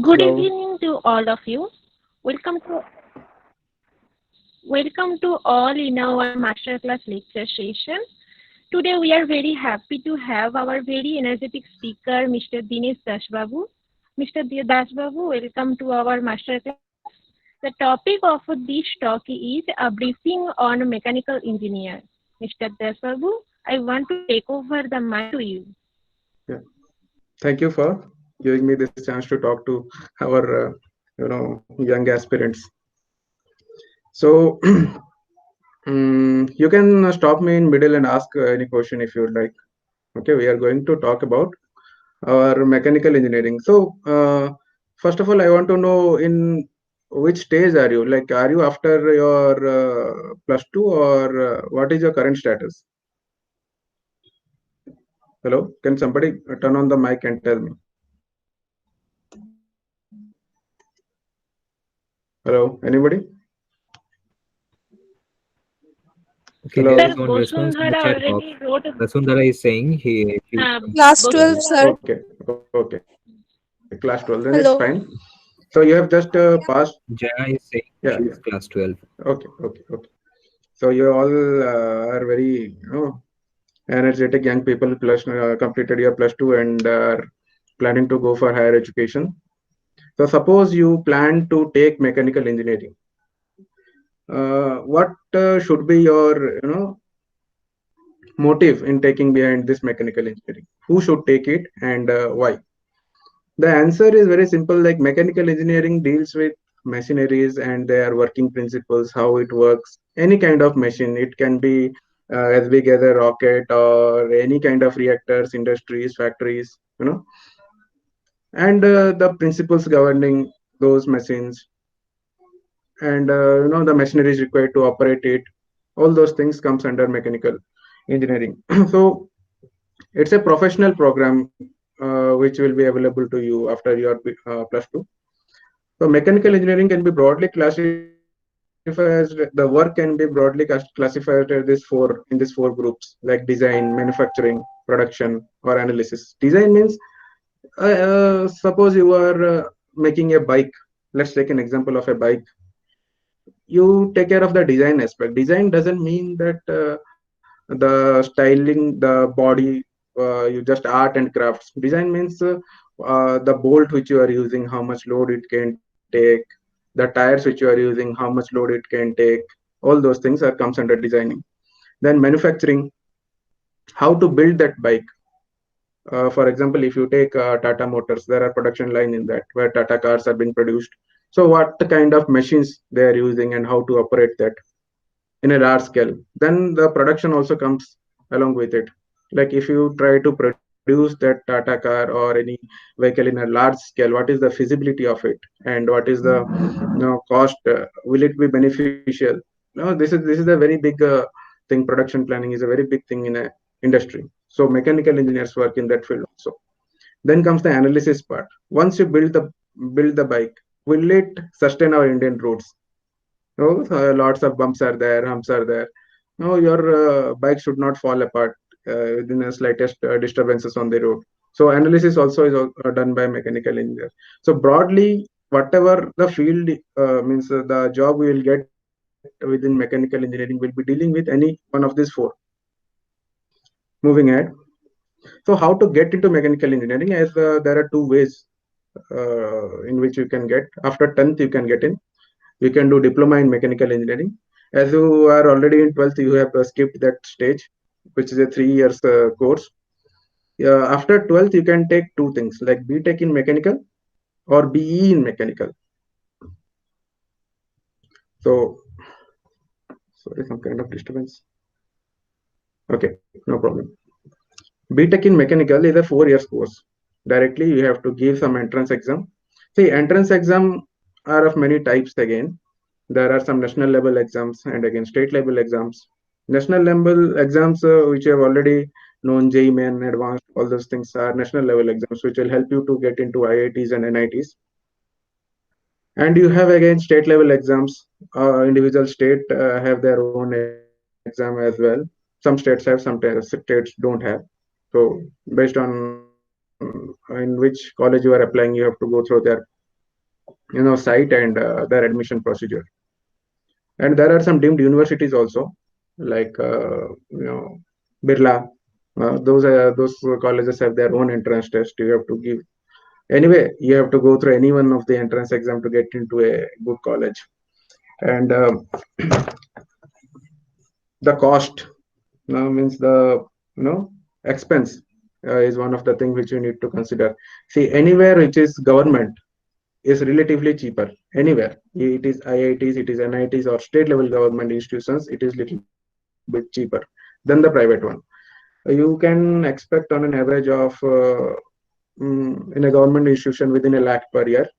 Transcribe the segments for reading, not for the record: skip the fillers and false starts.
Good Hello. evening to all of you. Welcome to welcome to all in our masterclass lecture session. Today we are very happy to have our very energetic speaker, Mr. Dinesh Dashbabu. Mr. Dashbabu, welcome to our masterclass. The topic of this talk is a briefing on mechanical engineer. Mr. Dashbabu, I want to take over the mic to you. Yeah. Thank you for giving me this chance to talk to our, young aspirants. So, you can stop me in middle and ask any question if you would like. Okay, we are going to talk about our mechanical engineering. So, first of all, I want to know in which stage are you? Like, are you after your plus two or what is your current status? Hello, can somebody turn on the mic and tell me? Hello, anybody? Okay, there Hello. is Sir, one response in the Bosundhara chat box. already wrote. Vasundhara is saying he will Uh, come Class class 12, 12. sir. Okay, class 12. Then it's fine. Hello. So you have just passed. Jaya is saying Yeah, she yeah. is class 12. Okay. So you all are very, energetic young people. Plus, completed your plus two and are planning to go for higher education. So suppose you plan to take mechanical engineering. What should be your, motive in taking behind this mechanical engineering? Who should take it and why? The answer is very simple. Like mechanical engineering deals with machineries and their working principles, how it works. Any kind of machine, it can be as big as a rocket or any kind of reactors, industries, factories, and the principles governing those machines and the machinery is required to operate it. All those things comes under mechanical engineering. So it's a professional program which will be available to you after your plus two. So mechanical engineering can be broadly classified as the work can be broadly classified as this four groups like design, manufacturing, production, or analysis. Design means suppose you are making a bike. Let's take an example of a bike. You take care of the design aspect. Design doesn't mean that the styling, the body, you just art and crafts. Design means the bolt which you are using, how much load it can take, the tires which you are using, how much load it can take. All those things are comes under designing. Then manufacturing, how to build that bike. For example, if you take Tata Motors, there are production line in that where Tata cars are being produced. So what kind of machines they are using and how to operate that in a large scale. Then the production also comes along with it. Like if you try to produce that Tata car or any vehicle in a large scale, what is the feasibility of it and what is the cost? Will it be beneficial? No, this is a very big thing. Production planning is a very big thing in a industry. So mechanical engineers work in that field also. Then comes the analysis part. Once you build the bike, will it sustain our Indian roads? No, lots of bumps are there, humps are there. No, your bike should not fall apart within the slightest disturbances on the road. So analysis also is done by mechanical engineers. So broadly, whatever the field means, the job we will get within mechanical engineering will be dealing with any one of these four. Moving ahead. So how to get into mechanical engineering? As there are two ways in which you can get. After 10th, you can get in. You can do diploma in mechanical engineering. As you are already in 12th, you have skipped that stage, which is a 3 years course. After 12th, you can take two things like BTech in mechanical or BE in mechanical. So, sorry, some kind of disturbance. Okay, no problem. BTech in mechanical is a 4 years course. Directly, you have to give some entrance exam. See, entrance exam are of many types again. There are some national level exams and again state level exams. National level exams, which you have already known, JEE Main, Advanced, all those things are national level exams, which will help you to get into IITs and NITs. And you have again state level exams. Individual state have their own exam as well. Some states have, some states don't have. So based on in which college you are applying, you have to go through their exam. site and their admission procedure. And there are some deemed universities also, like Birla. Those colleges have their own entrance test. You have to give anyway. You have to go through any one of the entrance exam to get into a good college. And the cost means the expense is one of the things which you need to consider. See, anywhere which is government is relatively cheaper. Anywhere, it is IITs, it is NITs, or state level government institutions, it is little bit cheaper than the private one. You can expect on an average of in a government institution within a lakh per year,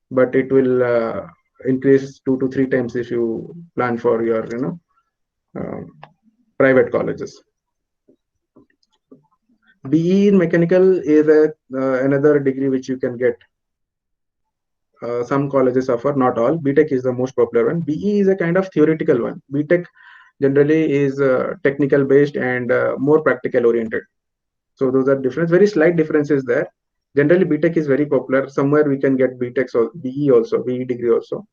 but it will increase 2 to 3 times if you plan for your uh, private colleges. BE in mechanical is another degree which you can get. Some colleges offer, not all. BTech is the most popular one. BE is a kind of theoretical one. BTech generally is technical based and more practical oriented. So those are different, very slight differences there. Generally, BTech is very popular. Somewhere we can get BTech or BE also, BE degree also.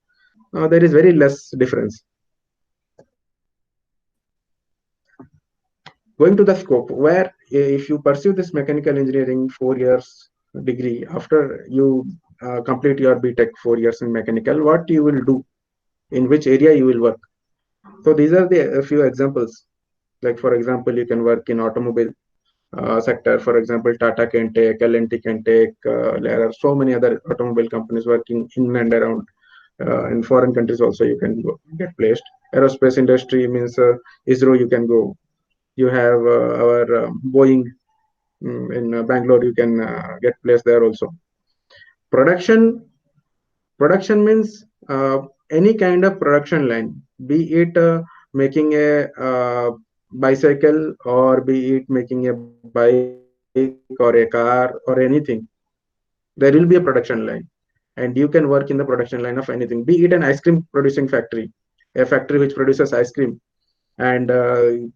There is very less difference. Going to the scope, where if you pursue this mechanical engineering 4 years degree, after you complete your BTech 4 years in mechanical, what you will do, in which area you will work. So these are the a few examples. Like for example, you can work in automobile sector. For example, Tata can take, L&T can take. There are so many other automobile companies working in and around. In foreign countries also, you can get placed. Aerospace industry means ISRO. You can go. You have our Boeing in Bangalore. You can get placed there also. Production Production means any kind of production line, be it making a bicycle, or be it making a bike or a car or anything. There will be a production line, and you can work in the production line of anything. Be it an ice cream producing factory, a factory which produces ice cream, and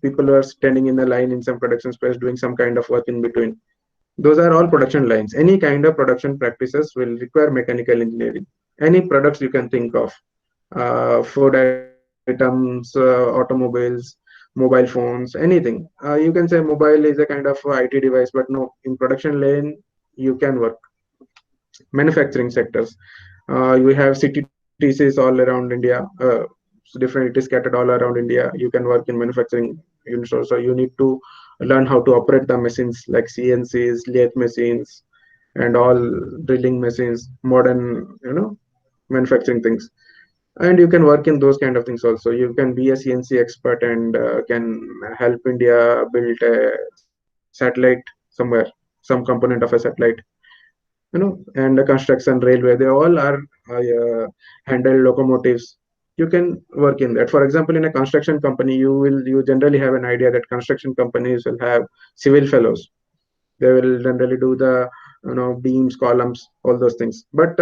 people are standing in the line in some production space doing some kind of work in between. Those are all production lines. Any kind of production practices will require mechanical engineering. Any products you can think of, food items, automobiles, mobile phones, anything. You can say mobile is a kind of IT device, but no, in production lane, you can work. Manufacturing sectors. You have CTTCs all around India. Different, it is scattered all around India. You can work in manufacturing units also. You need to learn how to operate the machines like CNCs, lathe machines, and all drilling machines, modern, manufacturing things. And you can work in those kind of things also. You can be a CNC expert and can help India build a satellite somewhere, some component of a satellite, and the construction, railway, they all are handle locomotives. You can work in that. For example, in a construction company, you generally have an idea that construction companies will have civil fellows. They will generally do the beams, columns, all those things. But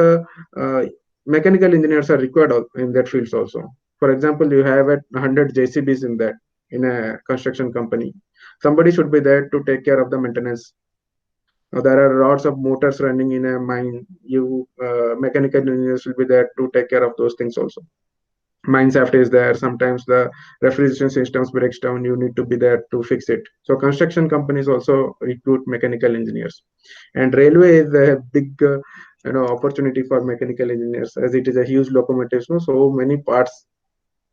mechanical engineers are required in that fields also. For example, you have 100 JCBs in that, in a construction company. Somebody should be there to take care of the maintenance. There are lots of motors running in a mine. You mechanical engineers will be there to take care of those things also. Mine shaft is there. Sometimes the refrigeration systems breaks down. You need to be there to fix it. So construction companies also recruit mechanical engineers, and railway is a big opportunity for mechanical engineers, as it is a huge locomotive. So many parts,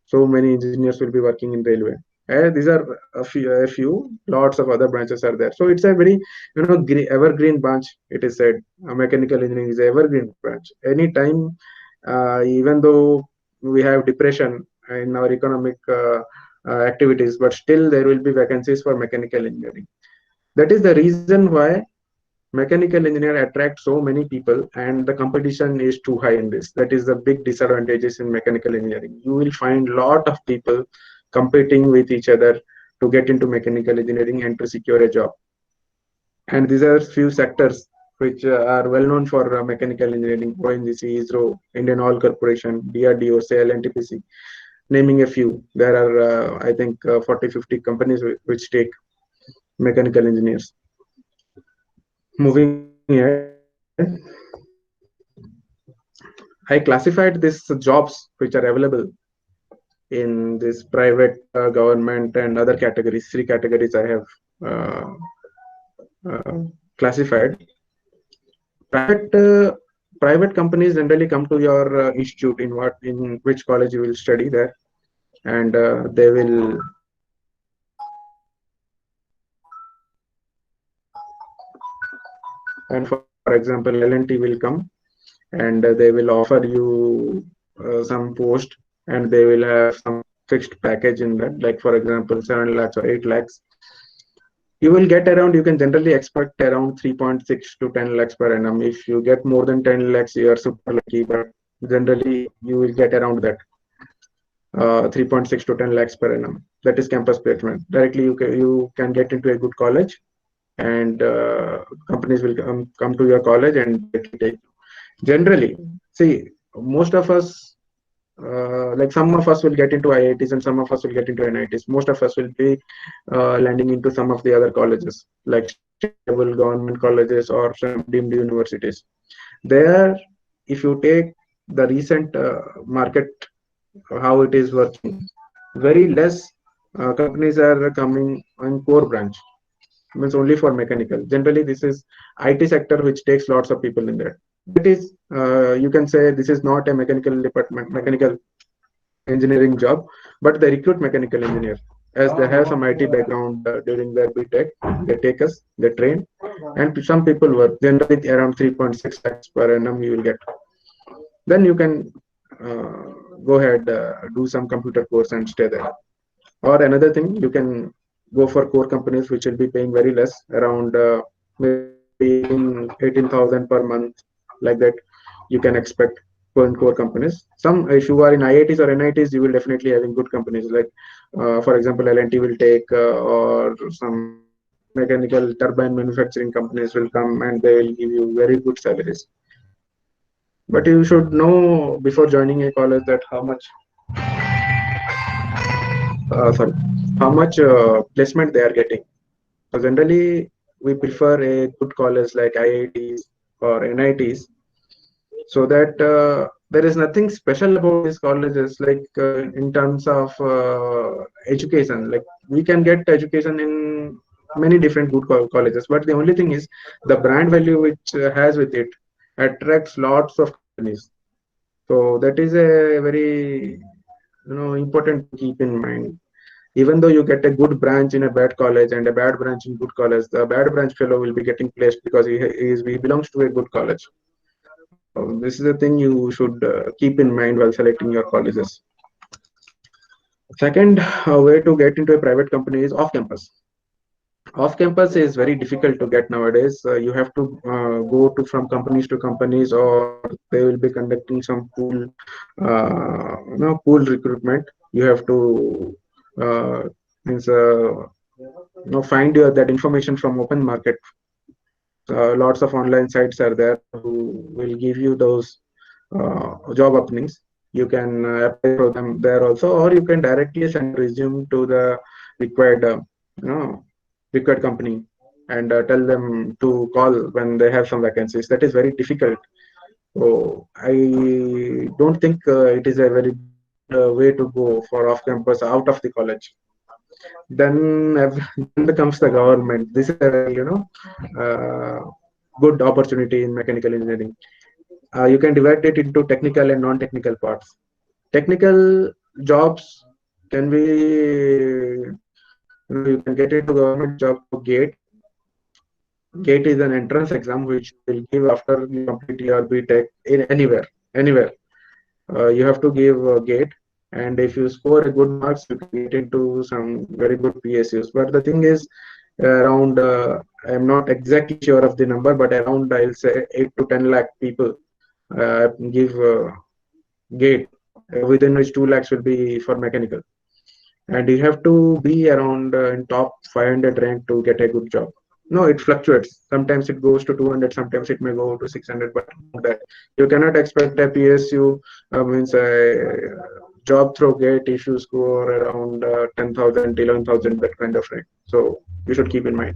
so many engineers will be working in railway. These are a few. Lots of other branches are there. So it's a very evergreen branch. It is said mechanical engineering is an evergreen branch. Anytime, even though we have depression in our economic activities, but still there will be vacancies for mechanical engineering. That is the reason why mechanical engineer attract so many people, and the competition is too high in this. That is the big disadvantages in mechanical engineering. You will find lot of people competing with each other to get into mechanical engineering and to secure a job. And these are few sectors which are well known for mechanical engineering: ONGC, ISRO, Indian Oil Corporation, DRDO, SAIL, NTPC, naming a few. There are I think 40-50 companies which take mechanical engineers. Moving ahead, I classified these jobs which are available in this private, government, and other categories. Three categories I have uh, classified. Private private companies generally come to your institute, in which college you will study there, and they will, and for example, L&T will come, and they will offer you some post, and they will have some fixed package in that, like for example 7 lakhs or 8 lakhs. You will get around, you can generally expect around 3.6 to 10 lakhs per annum. If you get more than 10 lakhs, you are super lucky, but generally you will get around that, 3.6 to 10 lakhs per annum. That is campus placement. Directly you can get into a good college, and companies will come to your college and directly take. Generally, see, most of us, like some of us will get into IITs and some of us will get into NITs. Most of us will be landing into some of the other colleges, like state level government colleges or some deemed universities. There, if you take the recent market, how it is working, very less companies are coming on core branch, means only for mechanical. Generally, this is IT sector which takes lots of people in there. That is, you can say this is not a mechanical department, mechanical engineering job, but they recruit mechanical engineer as they have some IT background during their BTech. They take us, they train, and some people work. Generally, around 3.6 lakhs per annum you will get. Then you can go ahead, do some computer course and stay there. Or another thing, you can go for core companies which will be paying very less, around maybe 18,000 per month, like that. You can expect in core companies. Some, if you are in IITs or NITs, you will definitely having good companies. Like, for example, L&T will take, or some mechanical turbine manufacturing companies will come and they will give you very good salaries. But you should know before joining a college that sorry, how much placement they are getting. So generally, we prefer a good college like IITs or NITs, so that there is nothing special about these colleges, like in terms of education. Like, we can get education in many different good colleges, but the only thing is the brand value which has with it attracts lots of companies. So that is a very, important to keep in mind. Even though you get a good branch in a bad college and a bad branch in good college, the bad branch fellow will be getting placed because he belongs to a good college. This is the thing you should keep in mind while selecting your colleges. Second way to get into a private company is off campus. Off campus is very difficult to get nowadays. You have to go to from companies to companies, or they will be conducting some pool recruitment. You have to means find that information from open market. Lots of online sites are there who will give you those job openings. You can apply for them there also, or you can directly send a resume to the required, you know, required company, and tell them to call when they have some vacancies. That is very difficult. So I don't think it is a very good way to go for off campus out of the college. Then comes the government. This is a very, uh, good opportunity in mechanical engineering. You can divide it into technical and non-technical parts. Technical jobs can be, you can get into government job through GATE. GATE is an entrance exam which you will give after you complete your BTech in anywhere. You have to give GATE, and if you score a good marks, you can get into some very good PSUs. But the thing is, around, I'm not exactly sure of the number, but around, I'll say 8 to 10 lakh people give GATE, within which 2 lakhs will be for mechanical. And you have to be around in top 500 rank to get a good job. No, it fluctuates. Sometimes it goes to 200, sometimes it may go to 600, but that you cannot expect a PSU, means a job through GATE if you score around 10,000, 11,000, that kind of rank. So you should keep in mind.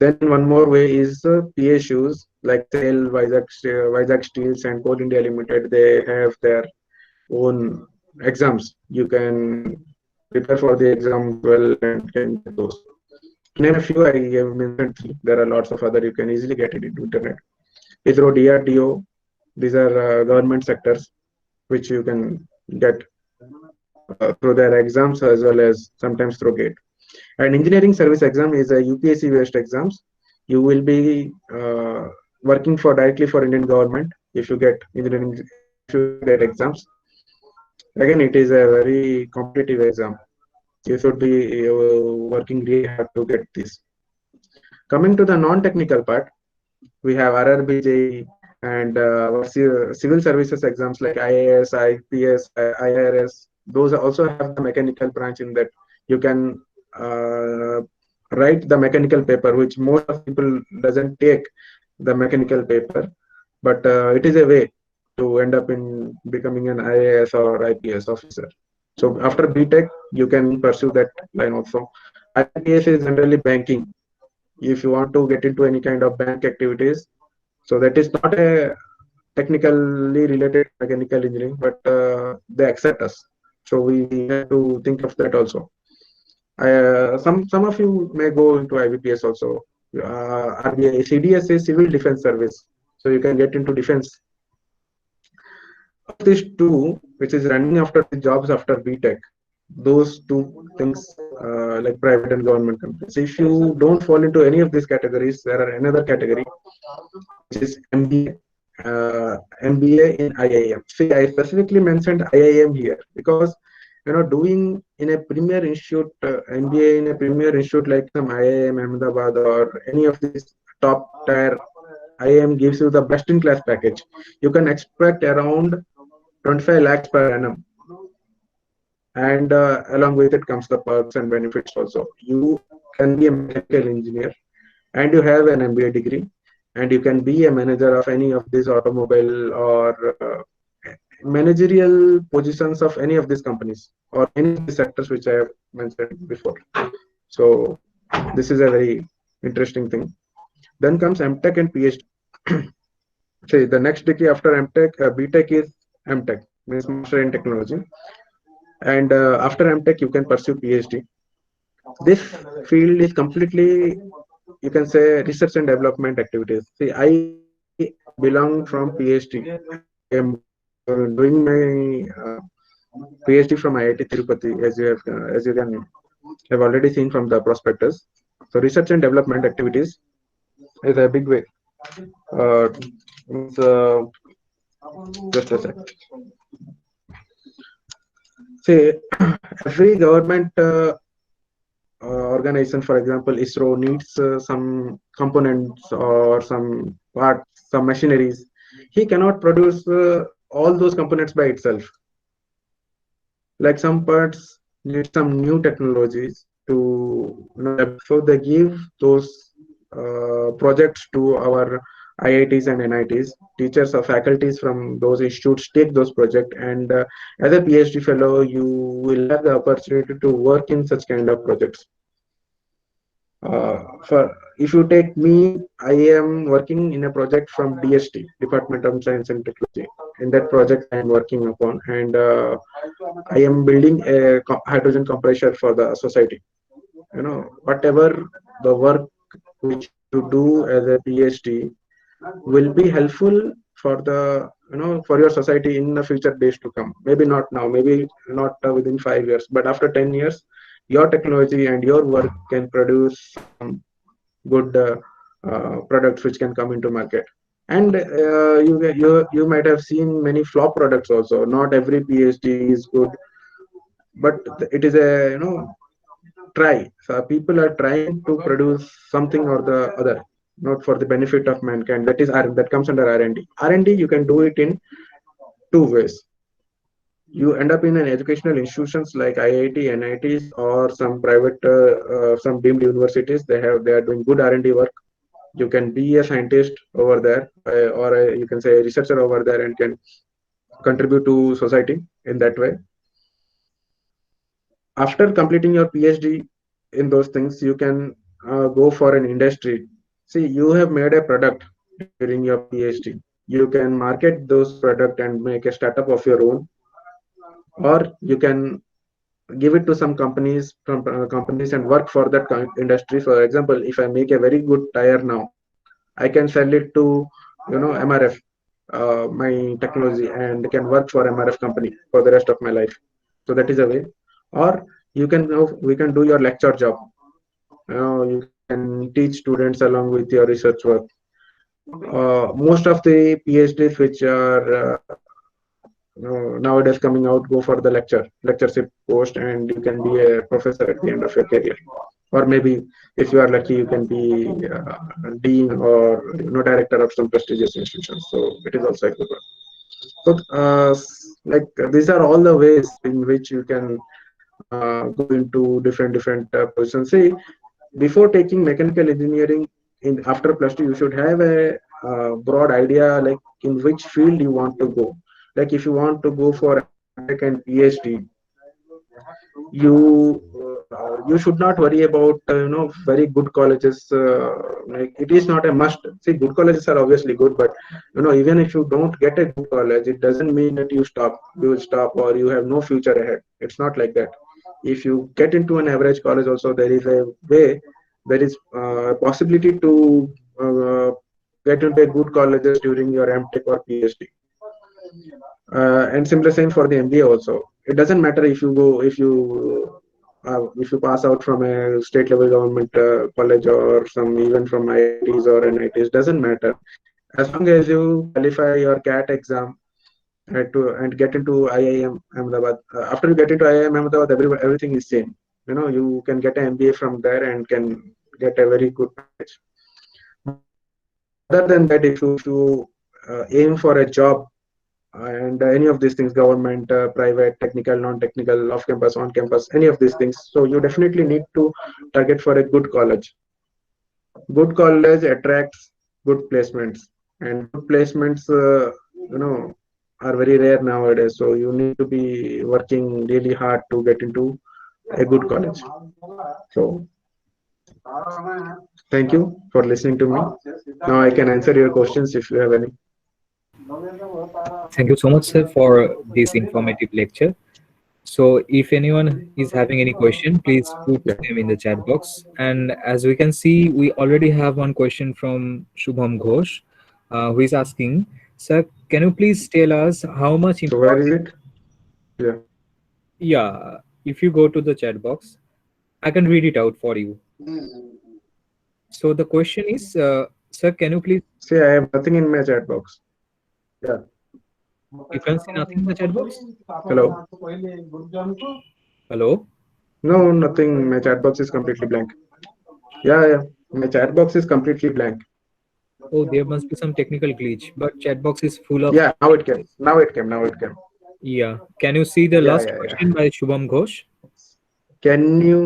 Then one more way is PSUs like SAIL, Vizag Steels, and Coal India Limited. They have their own exams. You can prepare for the exams well and can get those. To name a few, I have mentioned three. There are lots of other. You can easily get it into internet. ISRO, DRDO. These are government sectors which you can get through their exams as well as sometimes through GATE. And engineering service exam is a UPSC based exams. You will be working for directly for Indian government if you get engineering, if you get that exams. Again, it is a very competitive exam. You should be working really hard to get this. Coming to the non-technical part, we have RRBJ and our civil services exams like IAS, IPS, IRS. Those also have the mechanical branch in that. You can uh, write the mechanical paper, which most of people doesn't take the mechanical paper, but it is a way to end up in becoming an IAS or IPS officer. So after BTech, you can pursue that line also. IPS is generally banking. If you want to get into any kind of bank activities, so that is not a technically related to mechanical engineering, but they accept us. So we have to think of that also. Some of you may go into IBPS also. RBI, CDS is Civil Defense Service, so you can get into defense. Of these two, which is running after the jobs after BTech, those two things like private and government companies. If you don't fall into any of these categories, there are another category which is MBA. MBA in IIM. See, I specifically mentioned IIM here because doing in a premier institute, MBA in a premier institute like some IIM Ahmedabad or any of these top tier IIM gives you the best in class package. You can expect around 25 lakhs per annum, and along with it comes the perks and benefits also. You can be a mechanical engineer and you have an MBA degree, and you can be a manager of any of these automobile or managerial positions of any of these companies or any of the sectors which I have mentioned before. So this is a very interesting thing. Then comes MTech and PhD. See, the next degree after MTech, BTech is MTech, means Master in Technology. And after MTech, you can pursue PhD. This field is completely, you can say, research and development activities. See, I belong from PhD. I am doing my PhD from IIT Tirupati, as you can have already seen from the prospectus. So research and development activities is a big way. Uh, means, just a sec. See, every government organization, for example, ISRO needs some components or some parts, some machineries. He cannot produce all those components by itself. Like some parts need some new technologies to so they give those projects to our IITs and NITs. Teachers or faculties from those institutes take those projects, and as a PhD fellow, you will have the opportunity to work in such kind of projects. For if you take me, I am working in a project from DST, Department of Science and Technology. In that project, I am working upon, and I am building a hydrogen compressor for the society. Whatever the work which you do as a PhD will be helpful for the for your society in the future days to come. Maybe not now, maybe not within 5 years, but after 10 years, your technology and your work can produce some good products which can come into market. And you might have seen many flop products also. Not every PhD is good, but it is a try. So people are trying to produce something or the other, not for the benefit of mankind. That is that comes under R&D. R&D you can do it in two ways. You end up in an educational institutions like IIT, NITs, or some private, some deemed universities. They are doing good R&D work. You can be a scientist over there, or you can say a researcher over there, and can contribute to society in that way. After completing your PhD in those things, you can go for an industry See, you have made a product during your PhD. You can market those product and make a startup of your own, or you can give it to some companies from companies and work for that industry. For example, if I make a very good tire now, I can sell it to MRF, my technology, and can work for MRF company for the rest of my life. So that is a way. Or we can do your lecture job. You can teach students along with your research work. Most of the PhDs which are nowadays coming out go for the lectureship post, and you can be a professor at the end of your career. Or maybe if you are lucky, you can be dean or director of some prestigious institutions. So it is also a good one. So these are all the ways in which you can go into different positions. See, before taking mechanical engineering in after plus two, you should have a broad idea like in which field you want to go. Like if you want to go for MTech and PhD, you should not worry about very good colleges. Like it is not a must. See, good colleges are obviously good, but even if you don't get a good college, it doesn't mean that you will stop or you have no future ahead. It's not like that. If you get into an average college also, there is a way, there is a possibility to get into a good colleges during your MTech or PhD. And similar same for the MBA also. It doesn't matter if you pass out from a state level government college or some even from IITs or NITs. Doesn't matter as long as you qualify your CAT exam and get into IIM Ahmedabad. After you get into IIM Ahmedabad, everything is same. You can get an MBA from there and can get a very good package. But other than that, if you aim for a job and any of these things, government, private, technical, non-technical, off campus, on campus, any of these things, so you definitely need to target for a good college. Good college attracts good placements, and good placements you know are very rare nowadays, so you need to be working really hard to get into a good college. So thank you for listening to me. Now I can answer your questions if you have any. Thank you so much, sir, for this informative lecture. So, if anyone is having any question, please put Yeah. them in the chat box. And as we can see, we already have one question from Shubham Ghosh, who is asking, "Sir, can you please tell us how much So where is important?" it? Yeah. Yeah, if you go to the chat box, I can read it out for you. So the question is, "Sir, can you please?" See, I have nothing in my chat box. Yeah. You can see nothing in the chat box. Hello. Hello. No, nothing. My chat box is completely blank. Yeah, yeah. My chat box is completely blank. Oh, there must be some technical glitch, but chat box is full of. Yeah, now it came. Now it came. Now it came. Yeah. Can you see the Yeah, last yeah, yeah. question by Shubham Ghosh? Can you?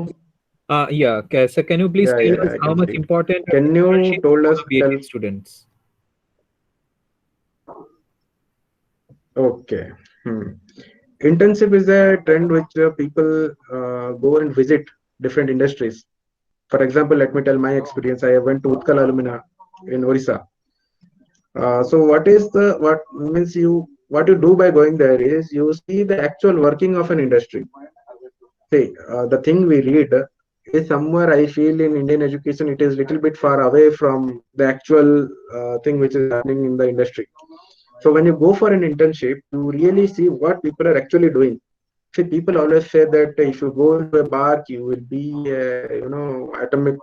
Yeah. Okay. So can you please Yeah, tell yeah, us I how can much see. important are Can you internships told for us PhD tell? students? Okay. Hmm. Internship is a trend which people go and visit different industries. For example, let me tell my experience. I went to Utkal Alumina in Orissa. So what means what you do by going there is you see the actual working of an industry. See, the thing we read is somewhere I feel in Indian education it is little bit far away from the actual thing which is happening in the industry. So when you go for an internship, you really see what people are actually doing. See, people always say that if you go into a bar, you will be a atomic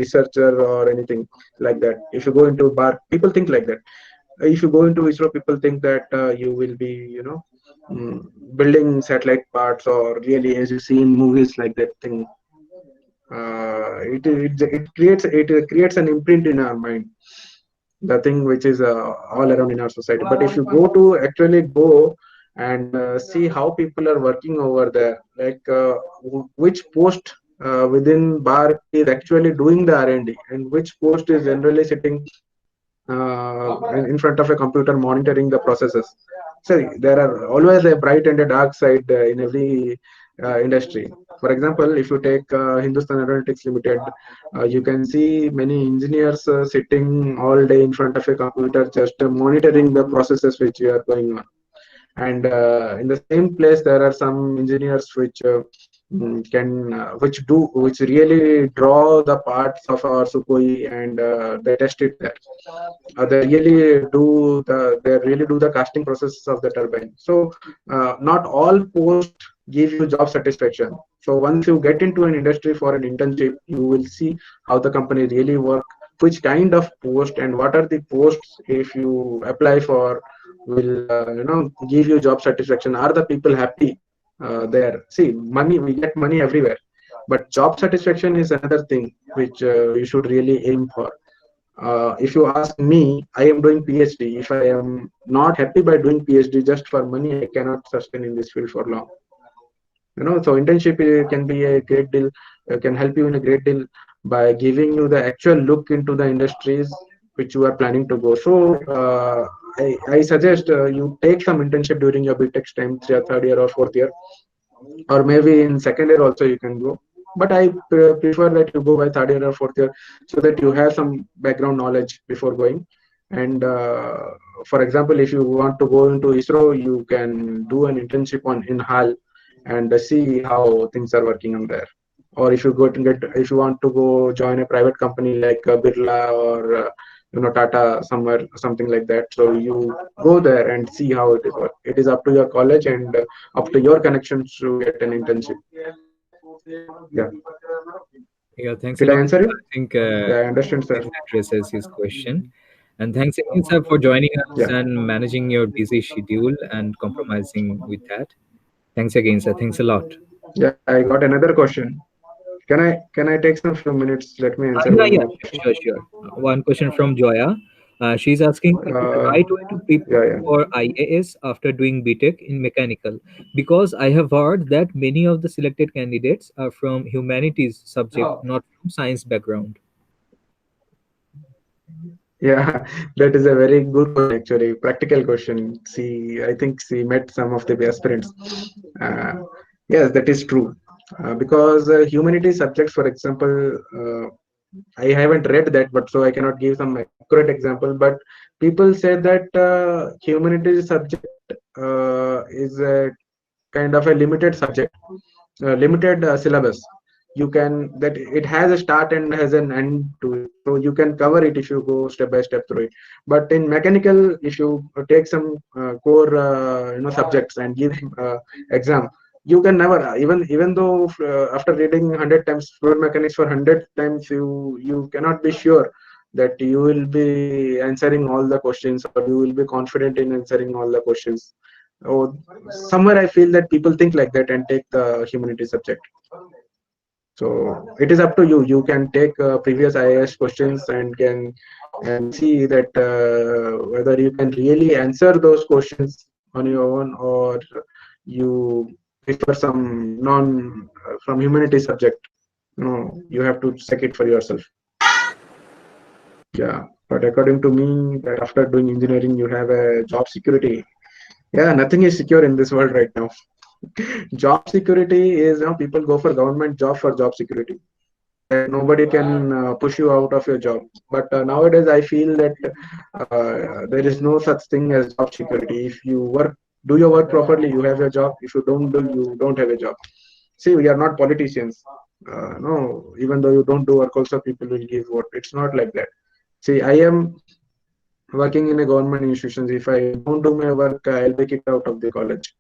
researcher or anything like that. If you go into a bar, people think like that. If you go into ISRO, people think that you will be mm, building satellite parts, or really as you see in movies like that thing. It creates an imprint in our mind, the thing which is all around in our society. But if you go to actually go and see how people are working over there, like which post within bar is actually doing the R&D, and which post is generally sitting in front of a computer monitoring the processes. So there are always a bright and a dark side in every industry. For example, if you take Hindustan Aeronautics Limited, you can see many engineers sitting all day in front of a computer, just monitoring the processes which are going on. And in the same place, there are some engineers which which really draw the parts of our Sukhoi, and they test it there. They really do the casting processes of the turbine. So not all posts give you job satisfaction. So once you get into an industry for an internship, you will see how the company really work, which kind of post and what are the posts if you apply for will give you job satisfaction. Are the people happy there? See, money, we get money everywhere, but job satisfaction is another thing which we should really aim for. If you ask me, I am doing PhD. If I am not happy by doing PhD just for money, I cannot sustain in this field for long. So internship can be a great deal, can help you in a great deal by giving you the actual look into the industries which you are planning to go. So I suggest you take some internship during your BTech time, third year or fourth year, or maybe in second year also you can go. But I prefer that you go by third year or fourth year, so that you have some background knowledge before going. And for example, if you want to go into ISRO, you can do an internship on in HAL and see how things are working on there. Or if you want to go join a private company like Birla or Tata, somewhere, something like that. So you go there and see how it is work. It is up to your college and up to your connections to get an internship. Yeah. Yeah, thanks a Did I lot. answer I you? think Yeah, I understand, sir. this addresses his question. And thanks again, sir, for joining us Yeah. and managing your busy schedule and compromising with that. Thanks again, sir. Thanks a lot. Yeah, I got another question. Can I take some few minutes? Let me answer Yeah, one yeah, more sure, question. sure, sure. One question from Joya. She's asking, is the Uh, right way to prepare yeah, yeah. for IAS after doing BTech in mechanical? Because I have heard that many of the selected candidates are from humanities subject, not from science background. Yeah, that is a very good question actually. Practical question. I think she met some of the aspirants. Uh, yes, that is true. Because humanities subjects, for example, I haven't read that, but so I cannot give some accurate example. But people say that humanities subject is a kind of a limited subject, limited syllabus. You can that it has a start and has an end to it, so you can cover it if you go step by step through it. But in mechanical, if you take some core subjects and give exam, you can never, even though after reading 100 times fluid mechanics for 100 times, you cannot be sure that you will be answering all the questions, or you will be confident in answering all the questions. Oh, somewhere I feel that people think like that and take the humanity subject. So it is up to you. You can take previous IAS questions and see that whether you can really answer those questions on your own, or you prefer some non from humanity subject. You have to check it for yourself. Yeah, but according to me, that after doing engineering, you have a job security. Yeah, nothing is secure in this world right now. Job security is, people go for government job for job security, that nobody can push you out of your job. But nowadays I feel that there is no such thing as job security. If you do your work properly, you have your job. If you don't do, you don't have a job. See, we are not politicians. No, even though you don't do work also, people will give vote. It's not like that. See, I am working in a government institutions. If I don't do my work, I'll be kicked out of the college.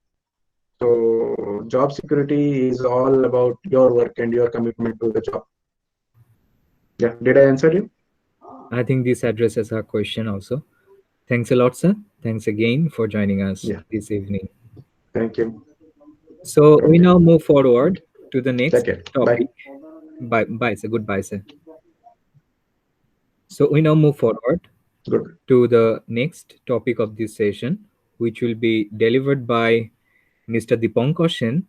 So job security is all about your work and your commitment to the job. Yeah, did I answer you? I think this addresses our question also. Thanks a lot, sir. Thanks again for joining us Yeah, this evening. thank you. So we Okay, now move forward to the next take care. Bye. topic. Bye, bye, sir. Goodbye, sir. So we now move forward Good. to the next topic of this session, which will be delivered by Mr. Dipankar Sen.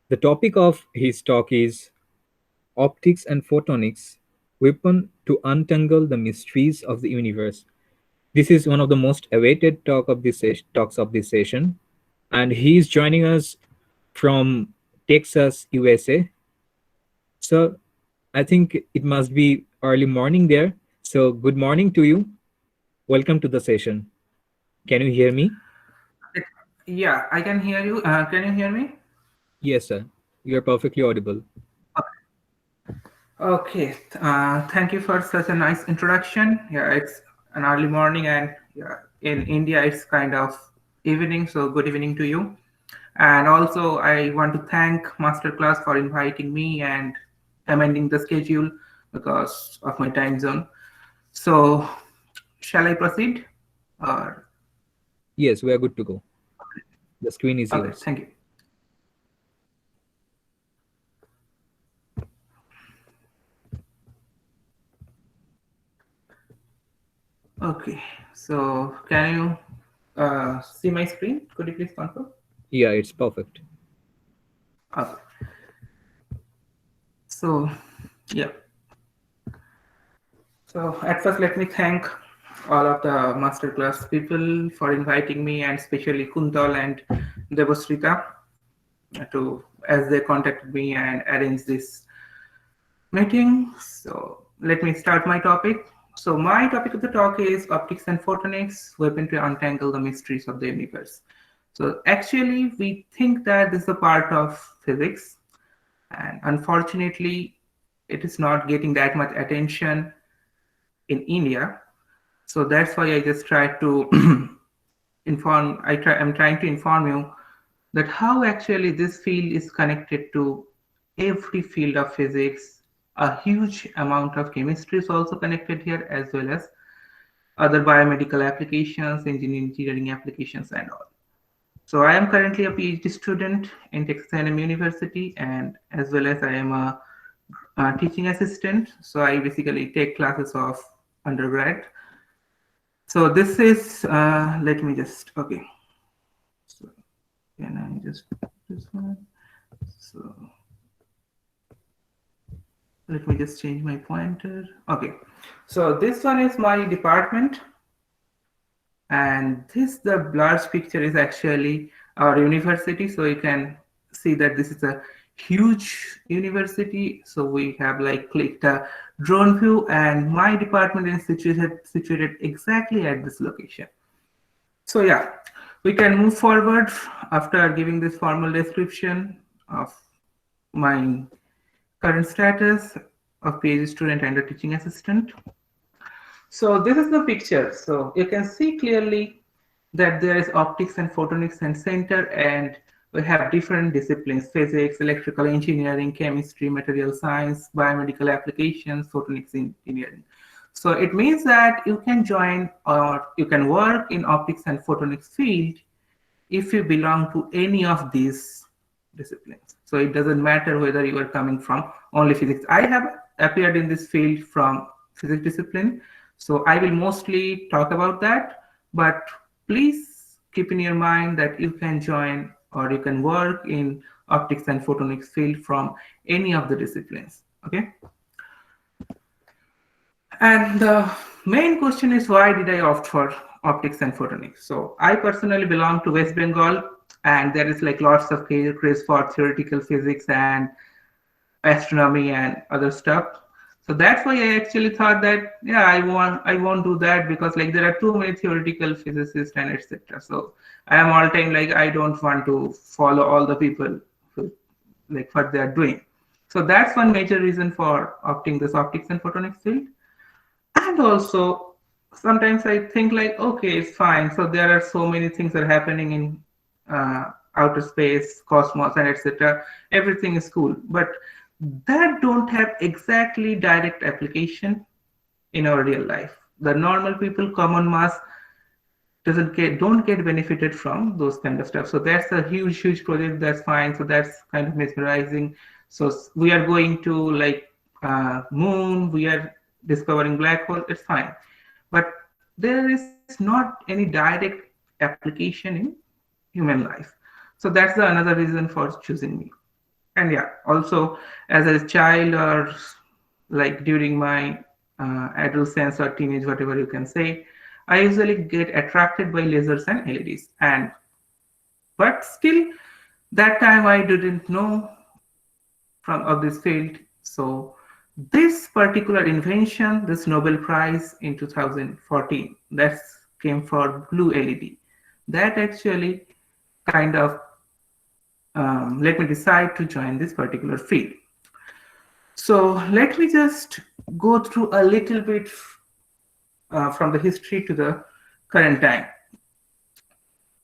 The topic of his talk is Optics and Photonics, Weapon to Untangle the Mysteries of the Universe. This is one of the most awaited talks of this session, and he is joining us from Texas, USA. So I think it must be early morning there. So good morning to you. Welcome to the session. Can you hear me? Yeah, I can hear you. Can you hear me? Yes, sir. You are perfectly audible. Okay. Thank you for such a nice introduction. Yeah, it's an early morning, and yeah, in India it's kind of evening. So good evening to you. And also, I want to thank Masterclass for inviting me and amending the schedule because of my time zone. So, shall I proceed? Or Yes, we are good to go. The screen is okay, yours. thank you. Okay, so can you see my screen? Could you please confirm? Yeah, it's perfect. Okay. So, yeah. So, at first, let me thank all of the masterclass people for inviting me, and especially Kuntal and Devasrita to as they contacted me and arranged this meeting. So, let me start my topic. So, my topic of the talk is optics and photonics, weapon to untangle the mysteries of the universe. So, actually, we think that this is a part of physics, and unfortunately, it is not getting that much attention in India. So that's why I just try to I'm trying to inform you that how actually this field is connected to every field of physics. A huge amount of chemistry is also connected here, as well as other biomedical applications, engineering applications, and all. So I am currently a PhD student in Texas A&M University, and as well as I am a teaching assistant. So I basically take classes of undergrad. So this is, let me just, okay. So can I just, this one? So let me just change my pointer. Okay. So this one is my department. And this, the large picture is actually our university. So you can see that this is a huge university. So we have like clicked a drone view, and my department is situated exactly at this location. So yeah, we can move forward after giving this formal description of my current status of PhD student and a teaching assistant. So this is the picture. So you can see clearly that there is optics and photonics and center, and we have different disciplines: physics, electrical engineering, chemistry, material science, biomedical applications, photonics engineering. So it means that you can join or you can work in optics and photonics field if you belong to any of these disciplines. So it doesn't matter whether you are coming from only physics. I have appeared in this field from physics discipline, so I will mostly talk about that. But please keep in your mind that you can join or you can work in optics and photonics field from any of the disciplines. Okay. And the main question is, why did I opt for optics and photonics? So I personally belong to West Bengal, and there is like lots of craze for theoretical physics and astronomy and other stuff. So that's why I actually thought that yeah, I won't do that because like there are too many theoretical physicists and etc. So I am all time like I don't want to follow all the people who, like what they are doing. So that's one major reason for opting this optics and photonics field. And also sometimes I think like okay, it's fine, so there are so many things that are happening in outer space, cosmos, and etc. Everything is cool, but that don't have exactly direct application in our real life. The normal people, common mass, don't get benefited from those kind of stuff. So that's a huge project. That's fine. So that's kind of mesmerizing. So we are going to like moon. We are discovering black hole. It's fine, but there is not any direct application in human life. So that's the another reason for choosing me. And yeah, also as a child or like during my adolescence or teenage, whatever you can say, I usually get attracted by lasers and LEDs. And but still, That time I didn't know from of this field. So this particular invention, this Nobel Prize in 2014, that came for blue LED. That actually kind of let me decide to join this particular field. So let me just go through a little bit from the history to the current time.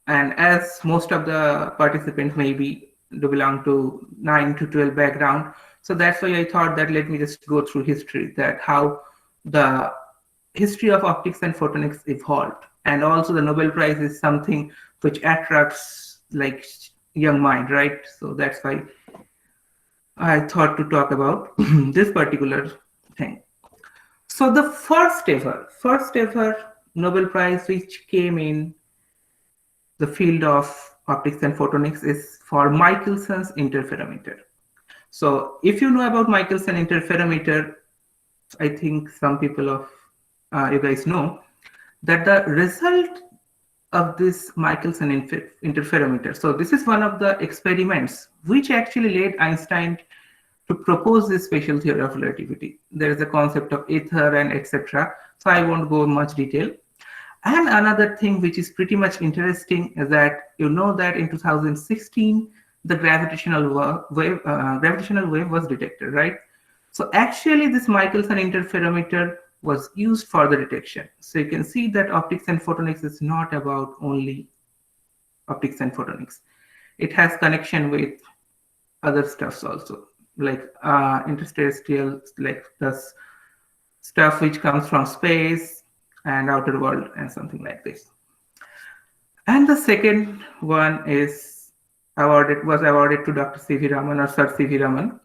And as most of the participants maybe do belong to 9 to 12 background, so that's why I thought that let me just go through history, that how the history of optics and photonics evolved. And also the Nobel Prize is something which attracts like young mind, right? So that's why I thought to talk about this particular thing. So the first ever Nobel Prize which came in the field of optics and photonics is for Michelson's interferometer. So if you know about Michelson interferometer, I think some people of you guys know that the result of this Michelson interferometer. So this is one of the experiments which actually led Einstein to propose this special theory of relativity. There is a concept of ether and etc. So I won't go in much detail. And another thing which is pretty much interesting is that you know that in 2016 the gravitational wave was detected, right? So actually this Michelson interferometer was used for the detection. So you can see that optics and photonics is not about only optics and photonics. It has connection with other stuffs also, like interstellar, like the stuff which comes from space and outer world and something like this. And the second one is was awarded to Dr. C.V. Raman or Sir C.V. Raman.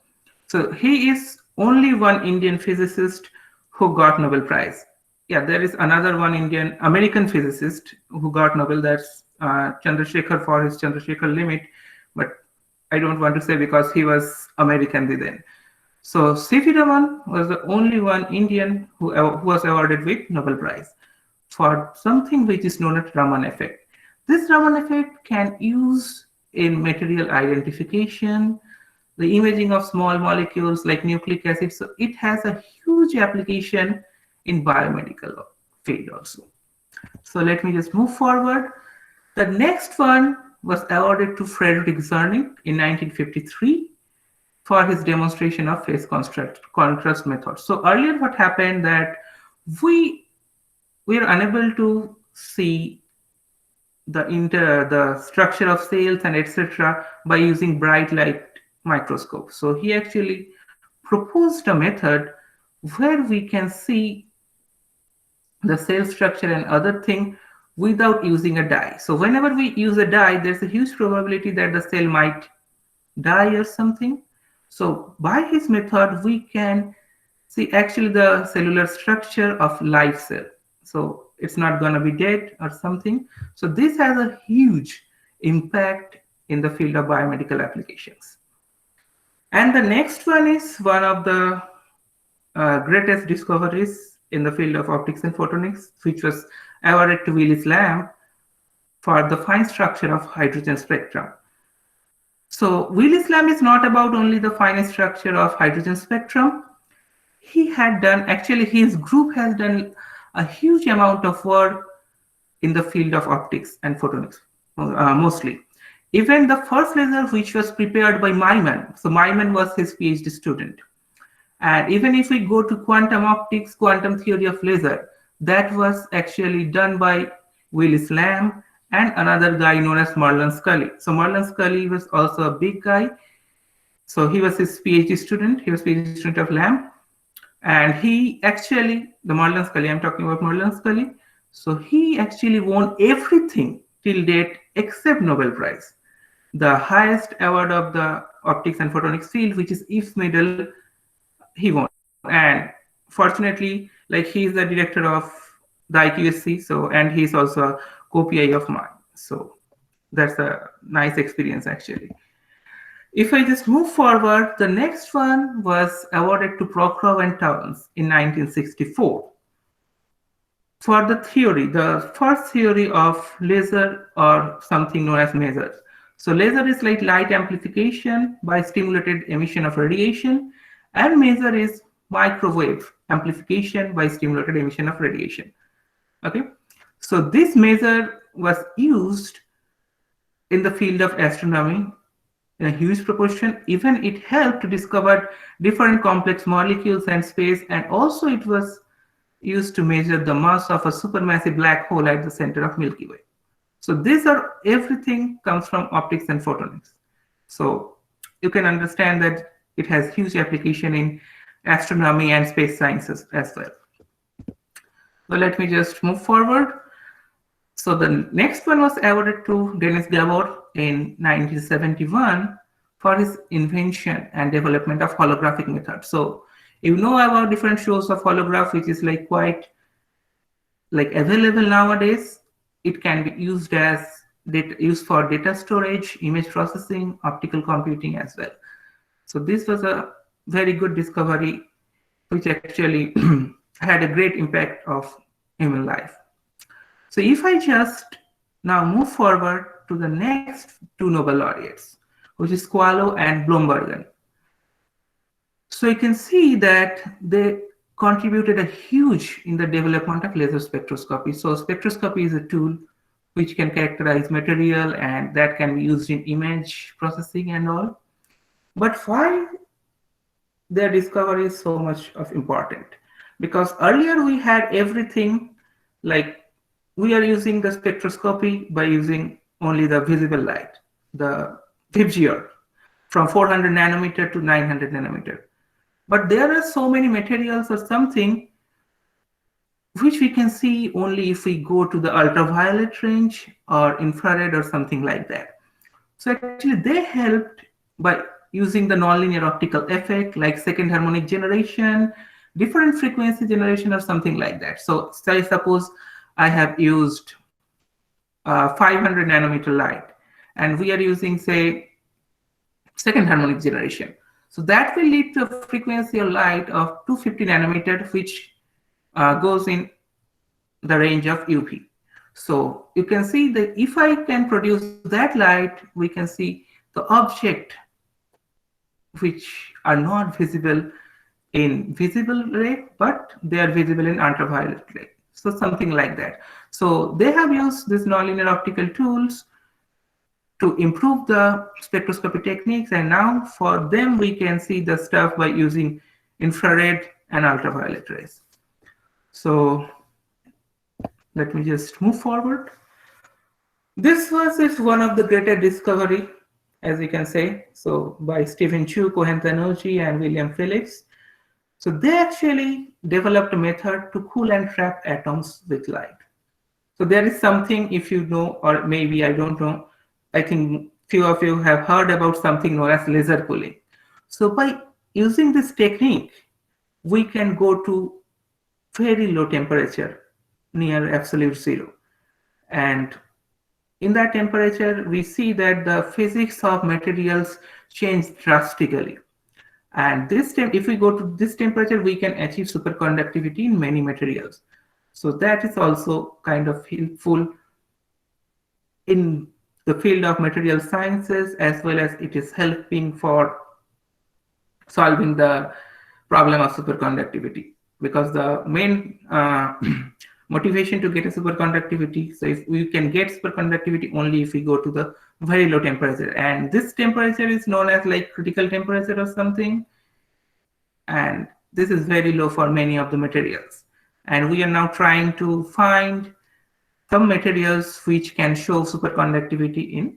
So he is only one Indian physicist who got Nobel Prize. Yeah, there is another one Indian American physicist who got Nobel. That's Chandrasekhar for his Chandrasekhar limit, but I don't want to say because he was American then. So C.V. Raman was the only one Indian who was awarded with Nobel Prize for something which is known as Raman effect. This Raman effect can use in material identification, the imaging of small molecules like nucleic acids. So it has a huge application in biomedical field also. So let me just move forward. The next one was awarded to Frederick Zerning in 1953 for his demonstration of phase contrast method. So earlier what happened that we were unable to see the structure of cells and etc. by using bright light microscope. So he actually proposed a method where we can see the cell structure and other thing without using a dye. So whenever we use a dye, there's a huge probability that the cell might die or something. So by his method, we can see actually the cellular structure of live cell. So it's not going to be dead or something. So this has a huge impact in the field of biomedical applications. And the next one is one of the greatest discoveries in the field of optics and photonics, which was awarded to Willis Lamb for the fine structure of hydrogen spectrum. So Willis Lamb is not about only the fine structure of hydrogen spectrum. He had done, actually his group has done a huge amount of work in the field of optics and photonics, mostly. Even the first laser which was prepared by Myman, so Myman was his PhD student. And even if we go to quantum optics, quantum theory of laser, that was actually done by Willis Lamb and another guy known as Merlin Scully. So Merlin Scully was also a big guy. So he was his PhD student. He was PhD student of Lamb. And he actually, the Merlin Scully, I'm talking about Merlin Scully. So he actually won everything till date except Nobel Prize. The highest award of the optics and photonics field, which is Eves Medal, he won. And fortunately, like he is the director of the IQSC, so and he's also a co-PI of mine. So that's a nice experience actually. If I just move forward, the next one was awarded to Prokhorov and Towns in 1964 for the theory, the first theory of laser or something known as masers. So laser is like light amplification by stimulated emission of radiation, and maser is microwave amplification by stimulated emission of radiation. Okay, so this maser was used in the field of astronomy in a huge proportion. Even it helped to discover different complex molecules and space, and also it was used to measure the mass of a supermassive black hole at the center of Milky Way. So these are everything comes from optics and photonics. So you can understand that it has huge application in astronomy and space sciences as well. So let me just move forward. So the next one was awarded to Denis Gabor in 1971 for his invention and development of holographic method. So you know about different shows of holograph, which is like quite like available nowadays. It can be used as used for data storage, image processing, optical computing as well. So this was a very good discovery, which actually had a great impact of human life. So if I just now move forward to the next two Nobel laureates, which is Qualo and Blombergen. So you can see that they contributed a huge in the development of laser spectroscopy. So spectroscopy is a tool which can characterize material, and that can be used in image processing and all. But why their discovery is so much of important? Because earlier we had everything like we are using the spectroscopy by using only the visible light, the VIBGYOR, from 400 nanometer to 900 nanometer. But there are so many materials or something which we can see only if we go to the ultraviolet range or infrared or something like that. So actually they helped by using the nonlinear optical effect like second harmonic generation, different frequency generation or something like that. So say suppose I have used 500 nanometer light and we are using say second harmonic generation. So that will lead to a frequency of light of 250 nanometer, which goes in the range of UP. So you can see that if I can produce that light, we can see the object which are not visible in visible ray, but they are visible in ultraviolet ray. So something like that. So they have used these nonlinear optical tools to improve the spectroscopy techniques, and now for them we can see the stuff by using infrared and ultraviolet rays. So let me just move forward. This was one of the greatest discovery, as you can say, so by Stephen Chu, Cohen Tanoji, and William Phillips. So they actually developed a method to cool and trap atoms with light. So there is something, if you know, or maybe I don't know, I think few of you have heard about something known as laser cooling. So by using this technique, we can go to very low temperature, near absolute zero. And in that temperature, we see that the physics of materials change drastically. And this time, if we go to this temperature, we can achieve superconductivity in many materials. So that is also kind of helpful in the field of material sciences, as well as it is helping for solving the problem of superconductivity, because the main motivation to get a superconductivity, so if we can get superconductivity only if we go to the very low temperature, and this temperature is known as like critical temperature or something, and this is very low for many of the materials. And we are now trying to find some materials which can show superconductivity in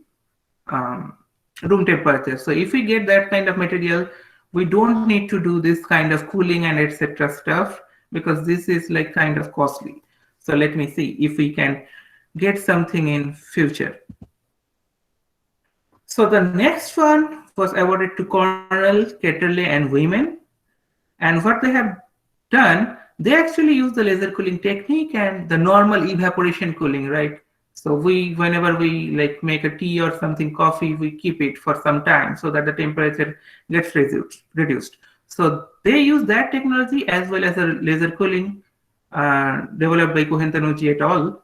room temperature. So if we get that kind of material, we don't need to do this kind of cooling and etc. stuff, because this is like kind of costly. So let me see if we can get something in future. So the next one was awarded to Cornell, Ketterle, and Women. And what they have done, they actually use the laser cooling technique and the normal evaporation cooling, right? So whenever we like make a tea or something, coffee, we keep it for some time so that the temperature gets reduced. So they use that technology as well as a laser cooling developed by Cohen Tanoji et al.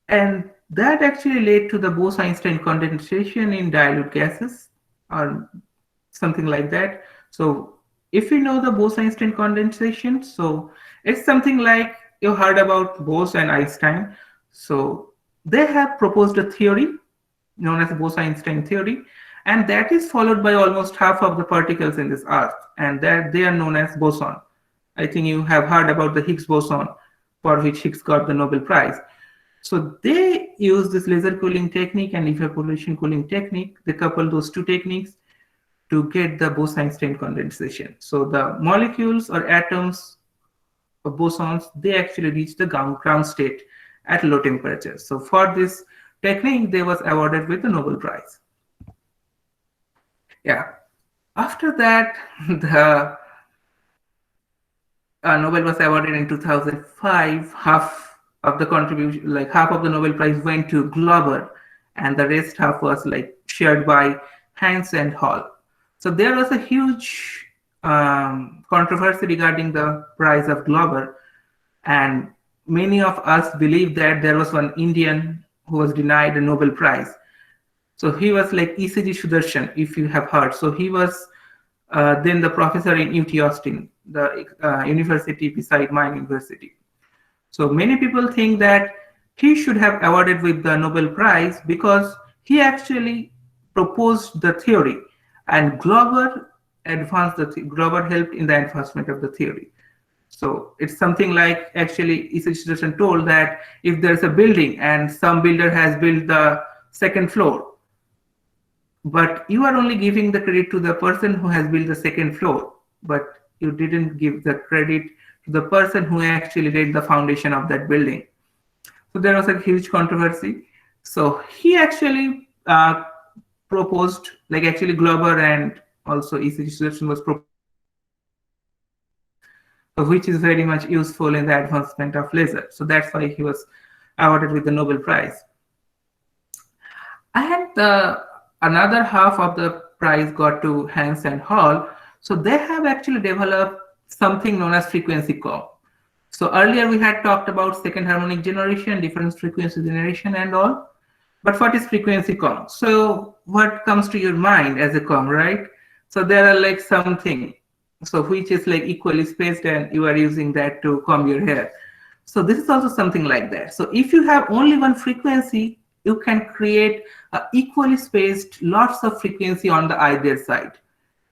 And That actually led to the Bose-Einstein condensation in dilute gases or something like that. So if you know the Bose-Einstein condensation, so it's something like you heard about Bose and Einstein. So they have proposed a theory known as Bose-Einstein theory, and that is followed by almost half of the particles in this earth, and that they are known as boson. I think you have heard about the Higgs boson, for which Higgs got the Nobel Prize. So they use this laser cooling technique and evaporation cooling technique. They couple those two techniques to get the Bose-Einstein condensation. So the molecules or atoms of bosons, they actually reach the ground state at low temperatures. So for this technique, they was awarded with the Nobel Prize. Yeah. After that, the Nobel was awarded in 2005. Half of the contribution, like half of the Nobel Prize went to Glover, and the rest half was like shared by Hans and Hall. So there was a huge controversy regarding the prize of Glover, and many of us believe that there was one Indian who was denied a Nobel Prize. So he was like ECG Sudarshan, if you have heard. So he was then the professor in UT Austin, the university beside my university. So many people think that he should have awarded with the Nobel Prize because he actually proposed the theory, and Glover Glover helped in the advancement of the theory. So it's something like actually ECG Sudarshan told that if there's a building and some builder has built the second floor, but you are only giving the credit to the person who has built the second floor, but you didn't give the credit to the person who actually laid the foundation of that building. So there was a huge controversy. So he actually proposed, like actually Glover and also ECG Sudarshan was proposing the photonics, which is very much useful in the advancement of laser. So that's why he was awarded with the Nobel Prize. And another half of the prize got to Hans and Hall. So they have actually developed something known as frequency comb. So earlier we had talked about second harmonic generation, different frequency generation and all. But what is frequency comb? So what comes to your mind as a comb, right? So there are like something, so which is like equally spaced and you are using that to comb your hair. So this is also something like that. So if you have only one frequency, you can create equally spaced lots of frequency on the either side.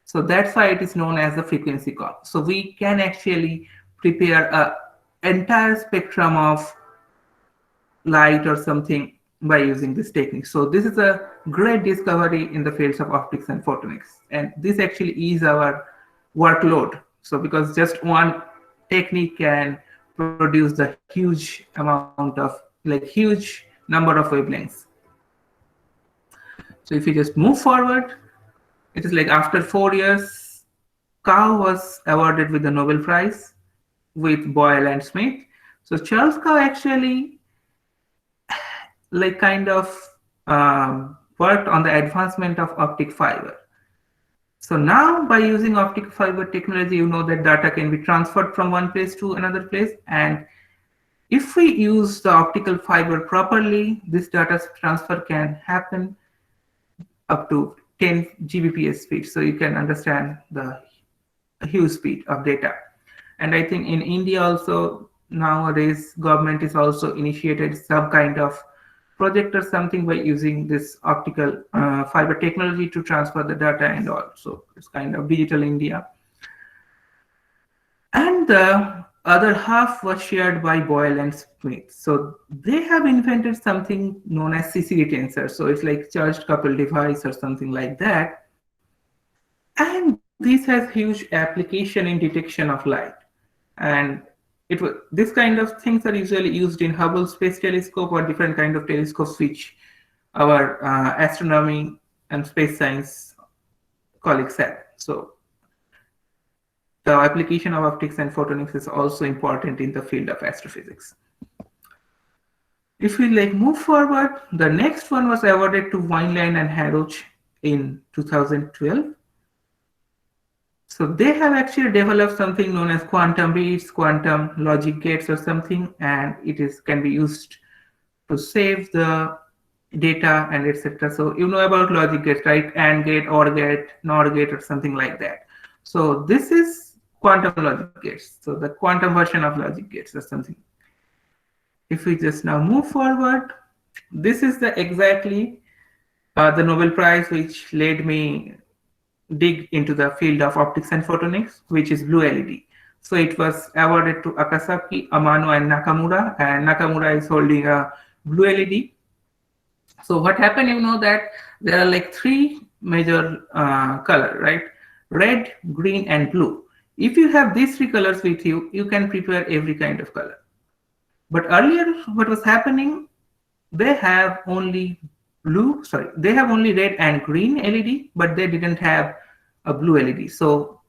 So that's why it is known as the frequency comb. So we can actually prepare an entire spectrum of light or something by using this technique. So this is a great discovery in the fields of optics and photonics. And this actually is our workload. So because just one technique can produce the huge amount of, like huge number of wavelengths. So if you just move forward, it is like after 4 years, Cow was awarded with the Nobel Prize with Boyle and Smith. So Charles Cow actually like kind of worked on the advancement of optic fiber. So now by using optic fiber technology, you know that data can be transferred from one place to another place. And if we use the optical fiber properly, this data transfer can happen up to 10 Gbps speed. So you can understand the huge speed of data. And I think in India also nowadays government is also initiated some kind of project or something by using this optical fiber technology to transfer the data and all. So it's kind of digital India. And the other half was shared by Boyle and Smith. So they have invented something known as CCD tensor. So it's like charged coupled device or something like that. And this has huge application in detection of light. And this kind of things are usually used in Hubble Space Telescope or different kind of telescopes which our astronomy and space science colleagues have. So the application of optics and photonics is also important in the field of astrophysics. If we like move forward, the next one was awarded to Weinlein and Haroch in 2012. So they have actually developed something known as quantum beads, quantum logic gates or something, and it can be used to save the data and etc. So you know about logic gates, right? AND gate, OR gate, NOR gate, or something like that. So this is quantum logic gates. So the quantum version of logic gates or something. If we just now move forward, this is the exactly the Nobel Prize which led me dig into the field of optics and photonics, which is blue LED. So it was awarded to Akasaki, Amano, and Nakamura is holding a blue LED. So what happened, you know that there are like three major color, right? Red, green, and blue. If you have these three colors with you, you can prepare every kind of color. But earlier, what was happening, they have only they have only red and green LED, but they didn't have a blue LED. So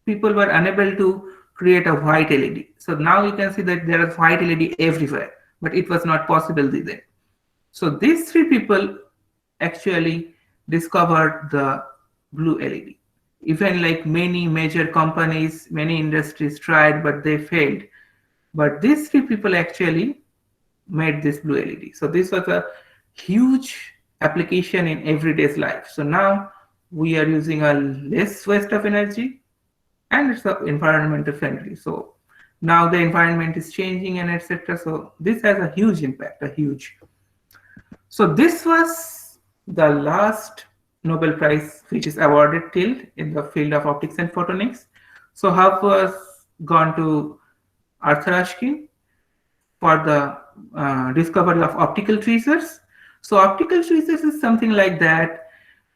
people were unable to create a white LED. So now you can see that there is white LED everywhere, but it was not possible then. So these three people actually discovered the blue LED. Even like many major companies, many industries tried, but they failed. But these three people actually made this blue LED. So this was a huge application in everyday's life. So now we are using a less waste of energy and it's environmental friendly. So now the environment is changing and etc. So this has a huge impact, a huge. So this was the last Nobel Prize which is awarded till in the field of optics and photonics. So half was gone to Arthur Ashkin for the discovery of optical tweezers. So optical tweezers is something like that.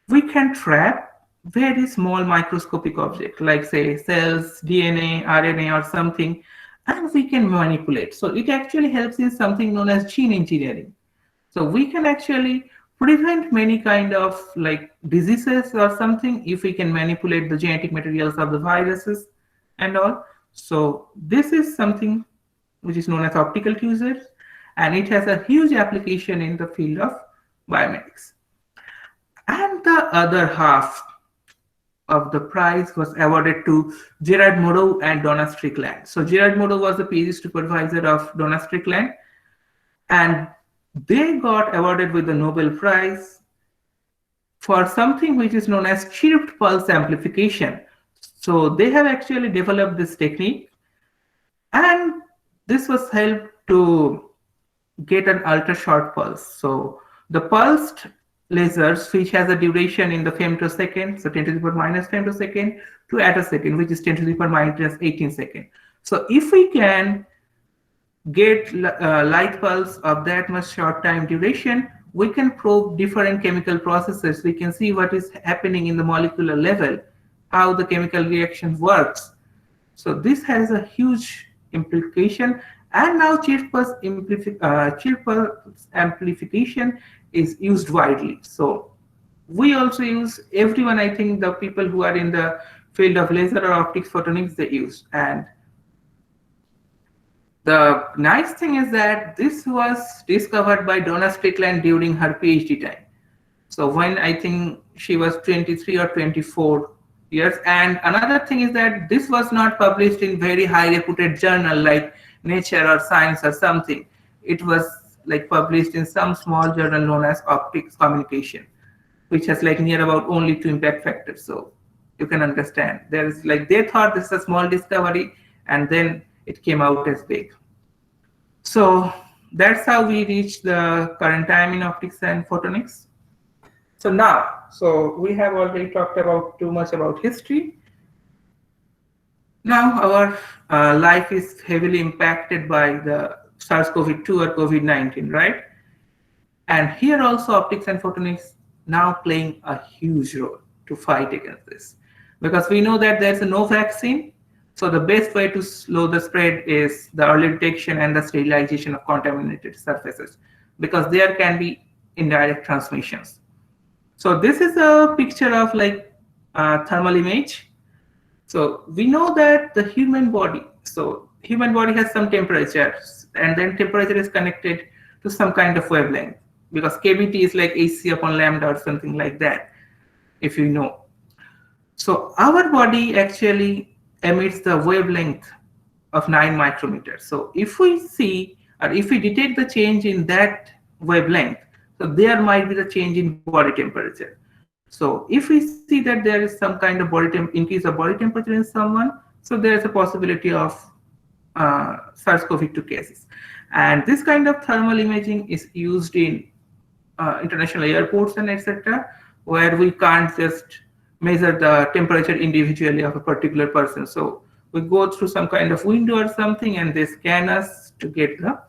We can trap very small microscopic object like say cells, DNA, RNA or something, and we can manipulate. So it actually helps in something known as gene engineering. So we can actually prevent many kind of like diseases or something if we can manipulate the genetic materials of the viruses and all. So this is something which is known as optical tweezers, and it has a huge application in the field of biomedics. And the other half of the prize was awarded to Gerard Mourou and Donna Strickland. So Gerard Mourou was the PhD supervisor of Donna Strickland, and they got awarded with the Nobel Prize for something which is known as chirped pulse amplification. So they have actually developed this technique, and this was helped to get an ultra short pulse. So the pulsed lasers, which has a duration in the femtosecond, so 10 to the power minus femtosecond, to attosecond, which is 10 to the power minus 18 second. So if we can get light pulse of that much short time duration, we can probe different chemical processes. We can see what is happening in the molecular level, how the chemical reaction works. So this has a huge implication, and now chirp pulse amplification is used widely. So we also use, everyone, I think the people who are in the field of laser or optics photonics, they use. And the nice thing is that this was discovered by Donna Strickland during her PhD time. So when I think she was 23 or 24 years. And another thing is that this was not published in very high reputed journal like Nature or Science or something. It was like published in some small journal known as Optics Communication, which has like near about only 2 impact factors. So you can understand there is like, they thought this is a small discovery and then it came out as big. So that's how we reach the current time in optics and photonics. So now, so we have already talked about too much about history. Now our life is heavily impacted by the SARS-CoV-2 or COVID-19, right? And here also optics and photonics now playing a huge role to fight against this. Because we know that there's no vaccine. So the best way to slow the spread is the early detection and the sterilization of contaminated surfaces, because there can be indirect transmissions. So this is a picture of like thermal image. So we know that the human body, so human body has some temperature, and then temperature is connected to some kind of wavelength, because kBT is like AC upon lambda or something like that, if you know. So our body actually emits the wavelength of 9 micrometers. So if we see or if we detect the change in that wavelength, so there might be the change in body temperature. So if we see that there is some kind of increase of body temperature in someone, so there is a possibility of SARS-CoV-2 cases. And this kind of thermal imaging is used in international airports and etc., where we can't just measure the temperature individually of a particular person. So we go through some kind of window or something, and they scan us to get the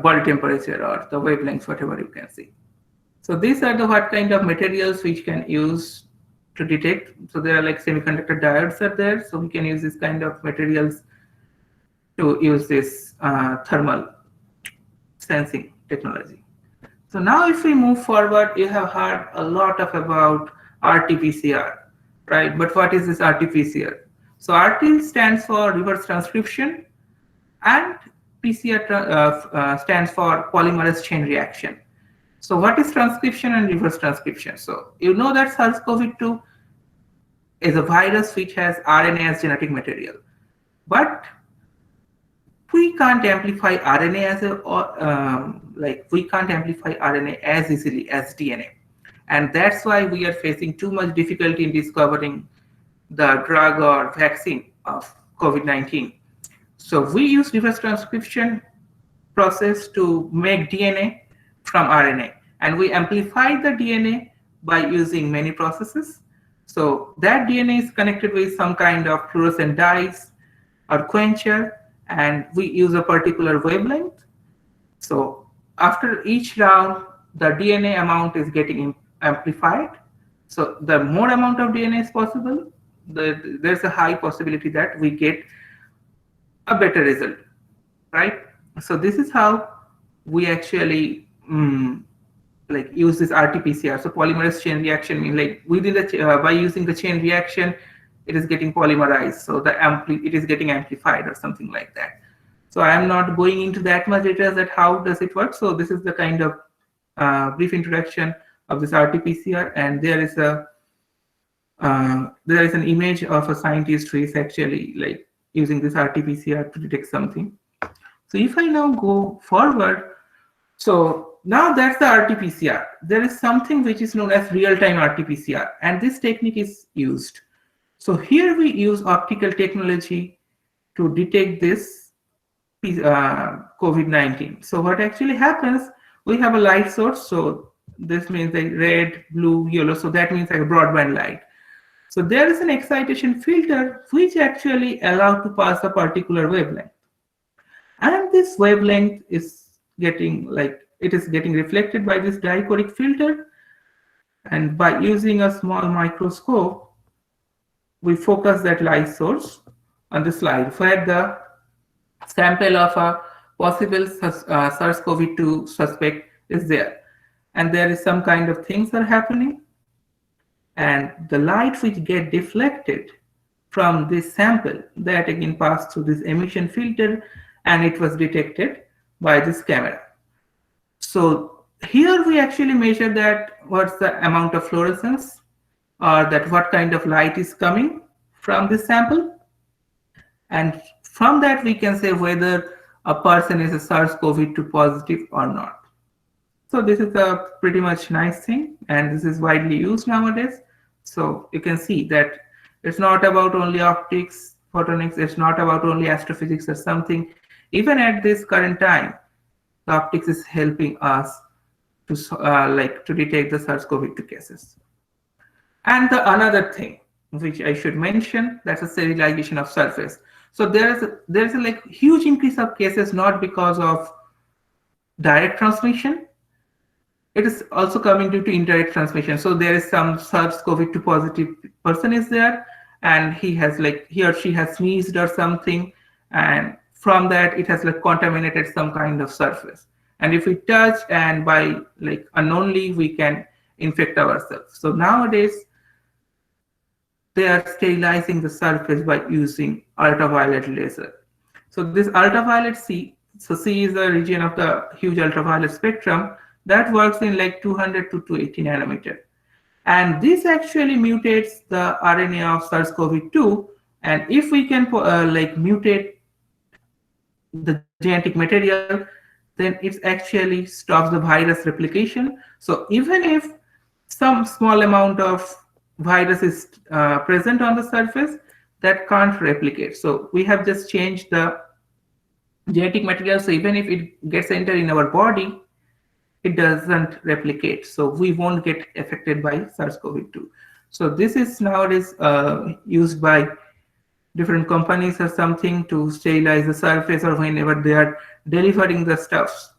body temperature or the wavelengths, whatever you can see. So these are the what kind of materials which can use to detect. So there are like semiconductor diodes are there. So we can use this kind of materials to use this thermal sensing technology. So now if we move forward, you have heard a lot of about RT-PCR, right? But what is this RT-PCR? So RT stands for reverse transcription, and PCR stands for polymerase chain reaction. So what is transcription and reverse transcription? So you know that SARS-CoV-2 is a virus which has RNA as genetic material, but we can't amplify RNA as we can't amplify RNA as easily as DNA, and that's why we are facing too much difficulty in discovering the drug or vaccine of COVID-19. So we use reverse transcription process to make DNA from RNA, and we amplify the DNA by using many processes. So that DNA is connected with some kind of fluorescent dyes or quencher, and we use a particular wavelength. So after each round, the DNA amount is getting amplified. So the more amount of DNA is possible, there's a high possibility that we get a better result, right? So this is how we actually use this RT-PCR. So polymerase chain reaction means like within the by using the chain reaction, it is getting polymerized. So it is getting amplified or something like that. So I am not going into that much details that how does it work. So this is the kind of brief introduction of this RT-PCR, and there is an image of a scientist who is actually like using this RT-PCR to detect something. So if I now go forward, so now that's the RT-PCR. There is something which is known as real-time RT-PCR, and this technique is used. So here we use optical technology to detect this COVID-19. So what actually happens, we have a light source. So this means like red, blue, yellow. So that means like a broadband light. So there is an excitation filter which actually allows to pass a particular wavelength. And this wavelength is getting reflected by this dichoric filter. And by using a small microscope, we focus that light source on the slide where the sample of a possible SARS-CoV-2 suspect is there. And there is some kind of things are happening. And the light which get deflected from this sample, that again passed through this emission filter, and it was detected by this camera. So here we actually measure that what's the amount of fluorescence, or that what kind of light is coming from this sample. And from that we can say whether a person is a SARS-CoV-2 positive or not. So this is a pretty much nice thing, and this is widely used nowadays. So you can see that it's not about only optics, photonics, it's not about only astrophysics or something. Even at this current time, the optics is helping us to to detect the SARS-CoV-2 cases. And the another thing which I should mention, that's a sterilization of surface. So there's a like huge increase of cases, not because of direct transmission. It is also coming due to indirect transmission. So there is some SARS-CoV-2 positive person is there, and he or she has sneezed or something, and from that it has like contaminated some kind of surface. And if we touch and by like unknowingly, we can infect ourselves. So nowadays they are sterilizing the surface by using ultraviolet laser. So this ultraviolet C, so C is the region of the huge ultraviolet spectrum that works in like 200 to 280 nanometer. And this actually mutates the RNA of SARS-CoV-2. And if we can mutate the genetic material, then it actually stops the virus replication. So even if some small amount of virus is present on the surface, that can't replicate. So we have just changed the genetic material. So even if it gets entered in our body, it doesn't replicate. So we won't get affected by SARS-CoV-2. So this is nowadays used by different companies or something to sterilize the surface or whenever they are delivering the stuffs.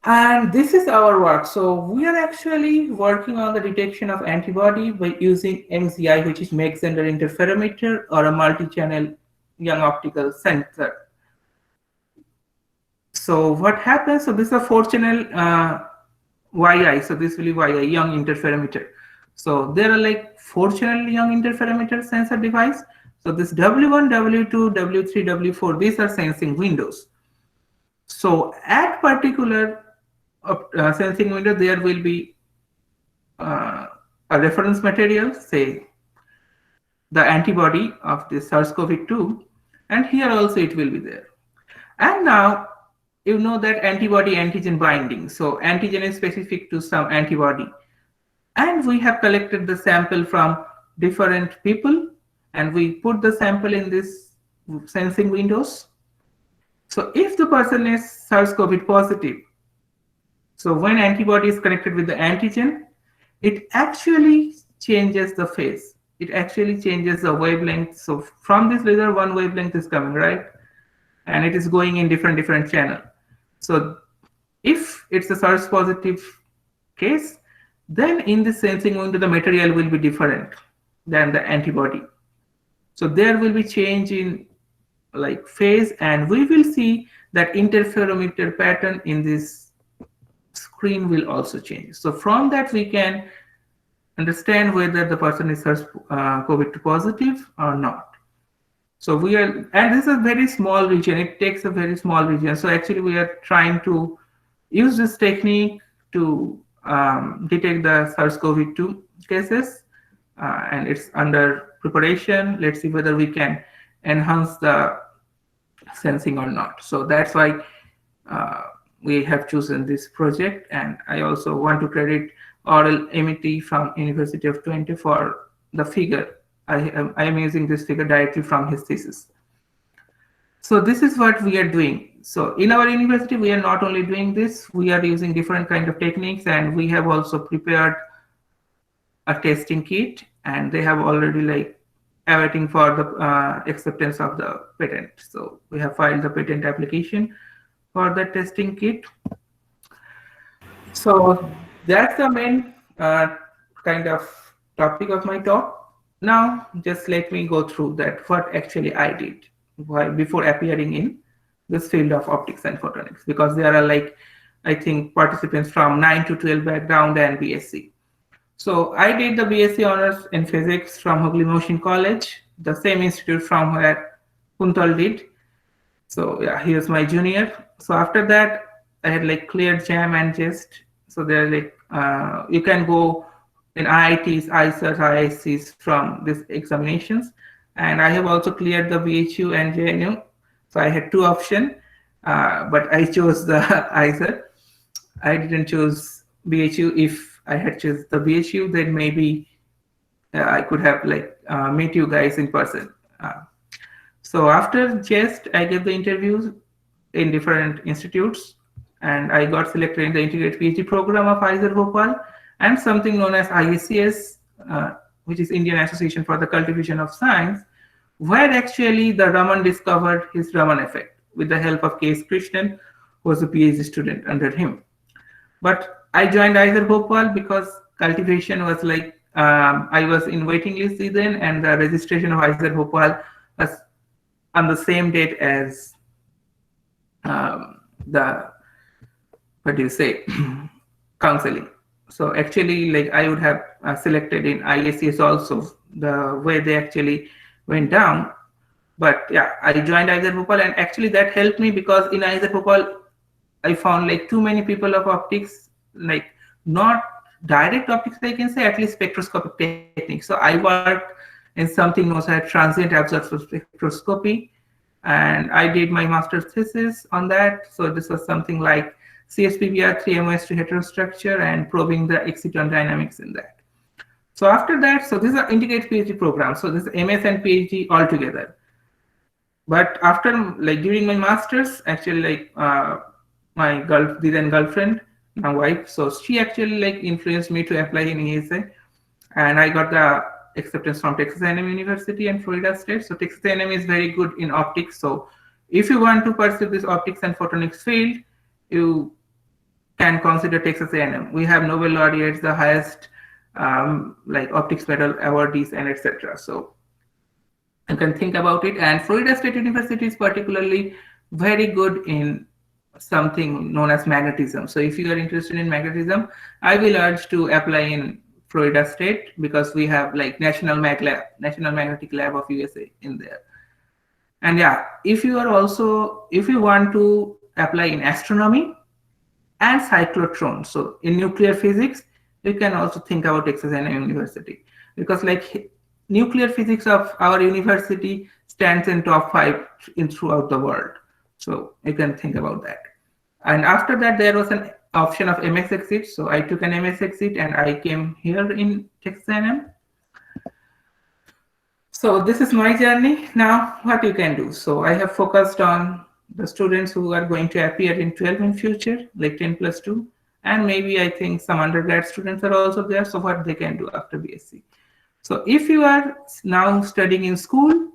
And this is our work. So we are actually working on the detection of antibody by using MZI, which is Mach-Zehnder interferometer, or a multi-channel young optical sensor. So what happens? So this is a 4-channel YI. So this will be YI, young interferometer. So there are like 4-channel young interferometer sensor device. So this W1, W2, W3, W4, these are sensing windows. So at particular sensing window, there will be a reference material, say the antibody of the SARS-CoV-2, and here also it will be there. And now you know that antibody antigen binding. So antigen is specific to some antibody. And we have collected the sample from different people, and we put the sample in this sensing windows. So if the person is SARS-CoV positive, so when antibody is connected with the antigen, it actually changes the phase. It actually changes the wavelength. So from this laser, one wavelength is coming, right? And it is going in different channel. So if it's a SARS positive case, then in the sensing window, the material will be different than the antibody. So there will be change in like phase, and we will see that interferometer pattern in this screen will also change. So from that we can understand whether the person is SARS-CoV-2 positive or not. So we are, and this is a very small region. It takes a very small region. So actually we are trying to use this technique to detect the SARS-CoV-2 cases, and it's under preparation. Let's see whether we can enhance the sensing or not. So that's why we have chosen this project, and I also want to credit Oral Amity from University of Twente for the figure. I am using this figure directly from his thesis. So this is what we are doing. So in our university, we are not only doing this, we are using different kind of techniques, and we have also prepared a testing kit, and they have already like awaiting for the acceptance of the patent. So we have filed the patent application for the testing kit. So that's the main kind of topic of my talk. Now, just let me go through that, what actually I did before appearing in this field of optics and photonics, because there are like, I think, participants from 9 to 12 background and BSc. So I did the BSc honors in physics from Hooghly Mohsin College, the same institute from where Kuntal did. So yeah, he was my junior. So after that, I had like cleared JAM and JEST. So they're like, you can go in IITs, ISERs, IICs from these examinations. And I have also cleared the BHU and JNU. So I had two options, but I chose the ISER. I didn't choose BHU. If I had chosen the BHU, then maybe I could have like meet you guys in person. So after JEST, I gave the interviews in different institutes, and I got selected in the integrated PhD program of ISER Bhopal and something known as IACS, which is Indian Association for the Cultivation of Science, where actually the Raman discovered his Raman effect with the help of K.S. Krishnan, who was a PhD student under him. But I joined ISER Bhopal because cultivation was like, I was in waiting list then, and the registration of ISER Bhopal was on the same date as the, what do you say, counseling. So actually, like I would have selected in IACS also, the way they actually went down. But yeah, I joined ISER Bhopal, and actually that helped me because in ISER Bhopal, I found like too many people of optics, like not direct optics, I can say, at least spectroscopic techniques. So I worked in something known as transient absorption spectroscopy, and I did my master's thesis on that. So this was something like CSPBR 3MOS to heterostructure and probing the exciton dynamics in that. So after that, so this is an integrated PhD program. So this is MS and PhD all together. But after, like during my master's, actually, like my then girlfriend, my wife, so she actually like influenced me to apply in ESA, and I got the acceptance from Texas A&M University and Florida State. So Texas A&M is very good in optics. So if you want to pursue this optics and photonics field, you can consider Texas A&M. We have Nobel laureates, the highest like optics medal awardees, and etc. So you can think about it. And Florida State University is particularly very good in something known as magnetism. So if you are interested in magnetism, I will urge to apply in Florida State, because we have like National Magnetic Lab of USA in there. And yeah, if you want to apply in astronomy and cyclotron, so in nuclear physics, you can also think about Texas A&M University, because like nuclear physics of our university stands in top 5 in throughout the world. So you can think about that. And after that, there was an option of MS exit. So I took an MS exit and I came here in Texas A&M. So this is my journey. Now, what you can do. So I have focused on the students who are going to appear in 12 in future, like 10+2. And maybe I think some undergrad students are also there. So what they can do after BSc. So if you are now studying in school,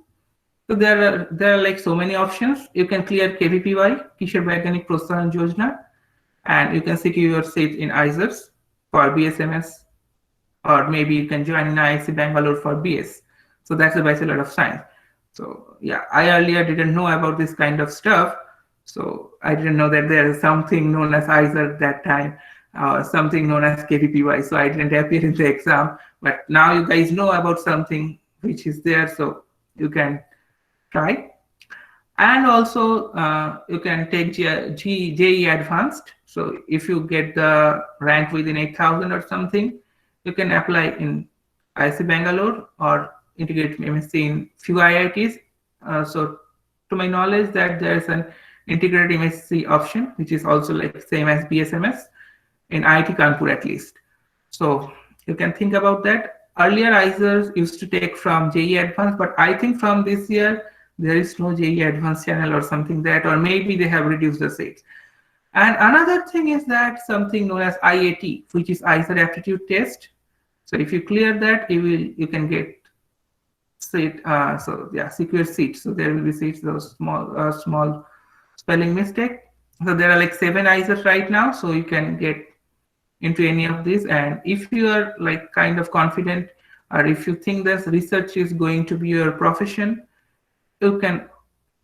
so there are like so many options. You can clear KVPY, Kishore Vaigyanik Protsahan Yojana, and you can secure your seat in ISERS for BSMS, or maybe you can join in IIC Bangalore for BS. So that's a Bachelor of Science. So yeah, I earlier didn't know about this kind of stuff. So I didn't know that there is something known as ISER that time, something known as KVPY. So I didn't appear in the exam. But now you guys know about something which is there, so you can try. And also you can take JEE Advanced. So if you get the rank within 8,000 or something, you can apply in IIC Bangalore or integrate MSc in few IITs. So to my knowledge, that there's an integrated MSc option, which is also like same as BSMS in IIT Kanpur at least. So you can think about that. Earlier, ISERS used to take from JEE Advanced, but I think from this year, there is no JEE Advanced channel or something that, or maybe they have reduced the seats. And another thing is that something known as IAT, which is ISER aptitude test. So if you clear that, you can get seat. So yeah, secure seats. So there will be seats, those small spelling mistake. So there are like 7 ISERs right now, so you can get into any of these. And if you are like kind of confident, or if you think that research is going to be your profession, you can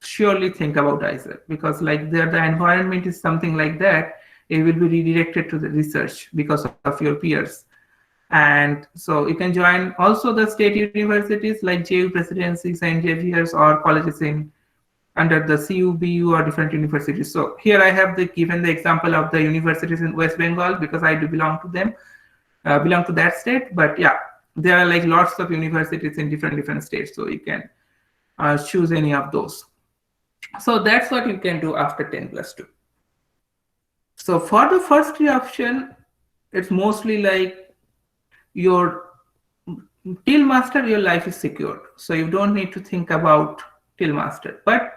surely think about ISER, because like the environment is something like that. It will be redirected to the research because of your peers. And so you can join also the state universities like JU Presidency, St. Xavier's, or colleges in under the CU, BU, or different universities. So here I have given the example of the universities in West Bengal, because I do belong to them, belong to that state. But yeah, there are like lots of universities in different states, so you can choose any of those. So that's what you can do after 10+2. So for the first 3 option, it's mostly like your till master, your life is secured. So you don't need to think about till master. But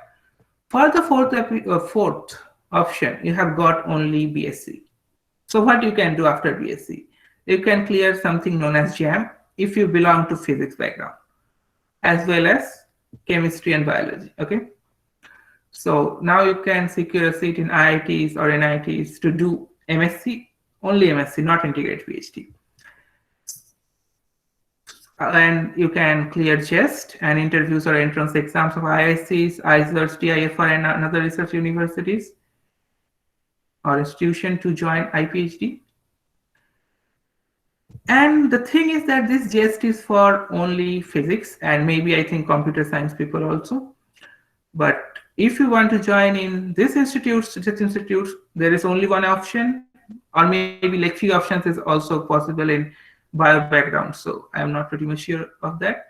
for the fourth option, you have got only BSc. So what you can do after BSc? You can clear something known as JAM if you belong to physics background, as well as chemistry and biology. Okay. So now you can secure a seat in IITs or NITs to do MSc, only MSc, not integrated PhD. And you can clear JEST and interviews or entrance exams of IICs, ISERS, TIFR, and another research universities or institution to join IPhD. And the thing is that this JEST is for only physics and maybe I think computer science people also. But if you want to join in this institutes, there is only one option, or maybe like few options is also possible in bio background. So I am not pretty much sure of that.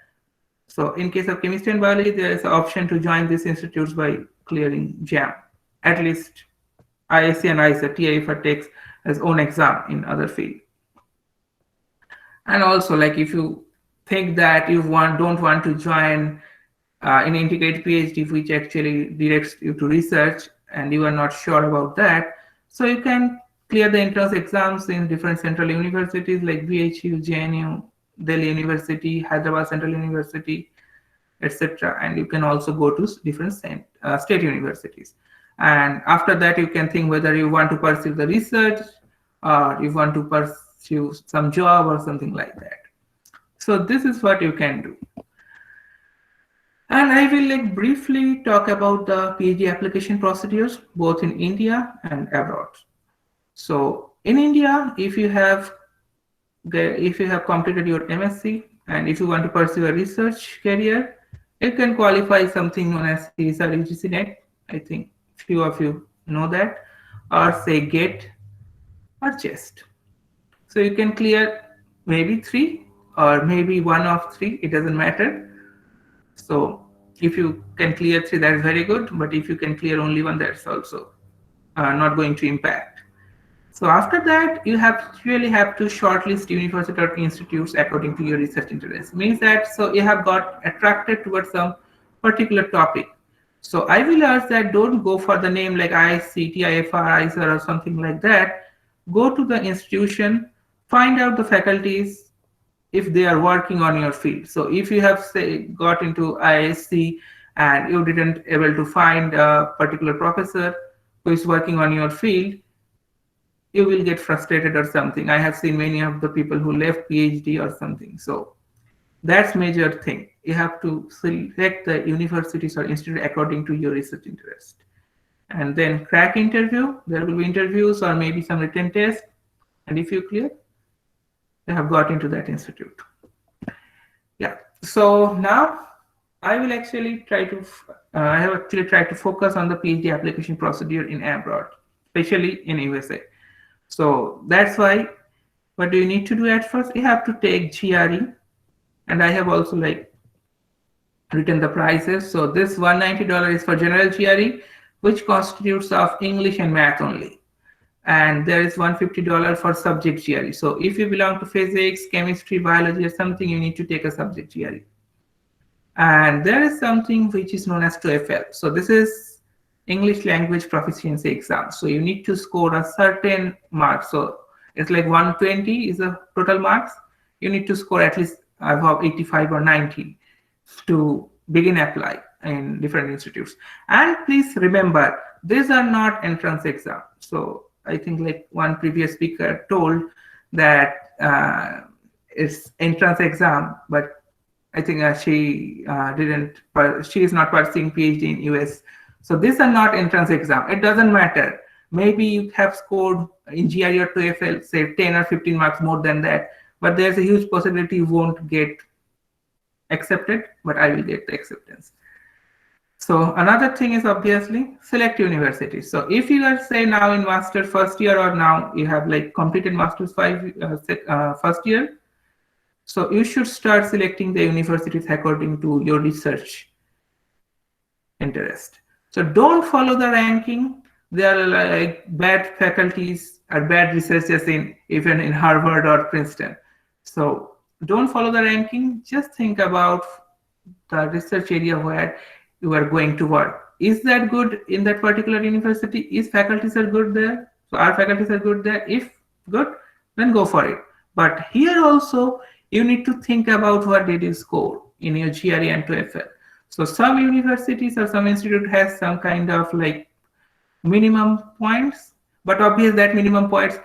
So in case of chemistry and biology, there is an option to join these institutes by clearing JAM. At least ISC and ISA, TIFR takes its own exam in other field. And also, like if you think that you don't want to join an integrated PhD, which actually directs you to research, and you are not sure about that, so you can clear the entrance exams in different central universities like BHU, JNU, Delhi University, Hyderabad Central University, etc. And you can also go to different state universities. And after that, you can think whether you want to pursue the research or you want to pursue some job or something like that. So this is what you can do. And I will like briefly talk about the PhD application procedures both in India and abroad. So in India, if you have completed your MSc and if you want to pursue a research career, you can qualify something known as CSR UGC NET. I think few of you know that, or say GATE or CHEST. So you can clear maybe 3 or maybe 1 of 3. It doesn't matter. So if you can clear 3, that's very good. But if you can clear only 1, that's also not going to impact. So after that, you really have to shortlist university or institutes according to your research interest. Means that so you have got attracted towards some particular topic. So I will urge that don't go for the name like IIC, TIFR, ISR or something like that. Go to the institution, find out the faculties if they are working on your field. So if you have say got into IISc and you didn't able to find a particular professor who is working on your field, you will get frustrated or something. I have seen many of the people who left PhD or something. So that's major thing. You have to select the universities or institute according to your research interest. And then crack interview. There will be interviews or maybe some written test. And if you clear, you have got into that institute. Yeah. So now I will actually try to, I have actually tried to focus on the PhD application procedure in abroad, especially in USA. So that's why, what do you need to do at first? You have to take GRE, and I have also like written the prices. So this $190 is for general GRE, which constitutes of English and math only. And there is $150 for subject GRE. So if you belong to physics, chemistry, biology or something, you need to take a subject GRE. And there is something which is known as TOEFL. So this is English language proficiency exam. So you need to score a certain mark. So it's like 120 is the total marks. You need to score at least above 85 or 90 to begin apply in different institutes. And please remember, these are not entrance exam. So I think like one previous speaker told that it's entrance exam, but I think she is not pursuing PhD in US. So these are not entrance exam. It doesn't matter. Maybe you have scored in GRE or TOEFL, say 10 or 15 marks more than that, but there's a huge possibility you won't get accepted, but I will get the acceptance. So another thing is obviously select universities. So if you are say now in master first year or now you have like completed master's first year, so you should start selecting the universities according to your research interest. So don't follow the ranking. There are like bad faculties or bad researchers even in Harvard or Princeton. So don't follow the ranking. Just think about the research area where you are going to work. Is that good in that particular university? Is faculties are good there? So our faculties are good there. If good, then go for it. But here also you need to think about what did you score in your GRE and TOEFL. So some universities or some institute has some kind of like minimum points, but obviously that minimum points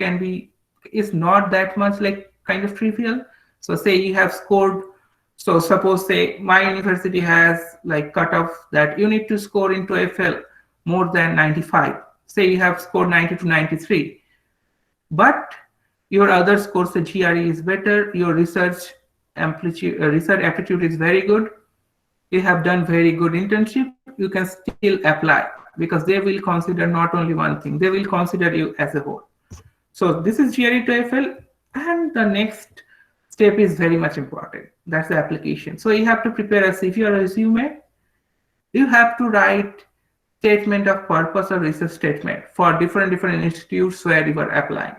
is not that much like kind of trivial. So say you have scored, so suppose say my university has like cutoff that you need to score in TOEFL more than 95. Say you have scored 90 to 93, but your other scores, the GRE is better, your research aptitude is very good, you have done very good internship, you can still apply because they will consider not only one thing, they will consider you as a whole. So this is GRE TOEFL, and the next step is very much important. That's the application. So you have to prepare a CV or resume. You have to write statement of purpose or research statement for different institutes where you are applying.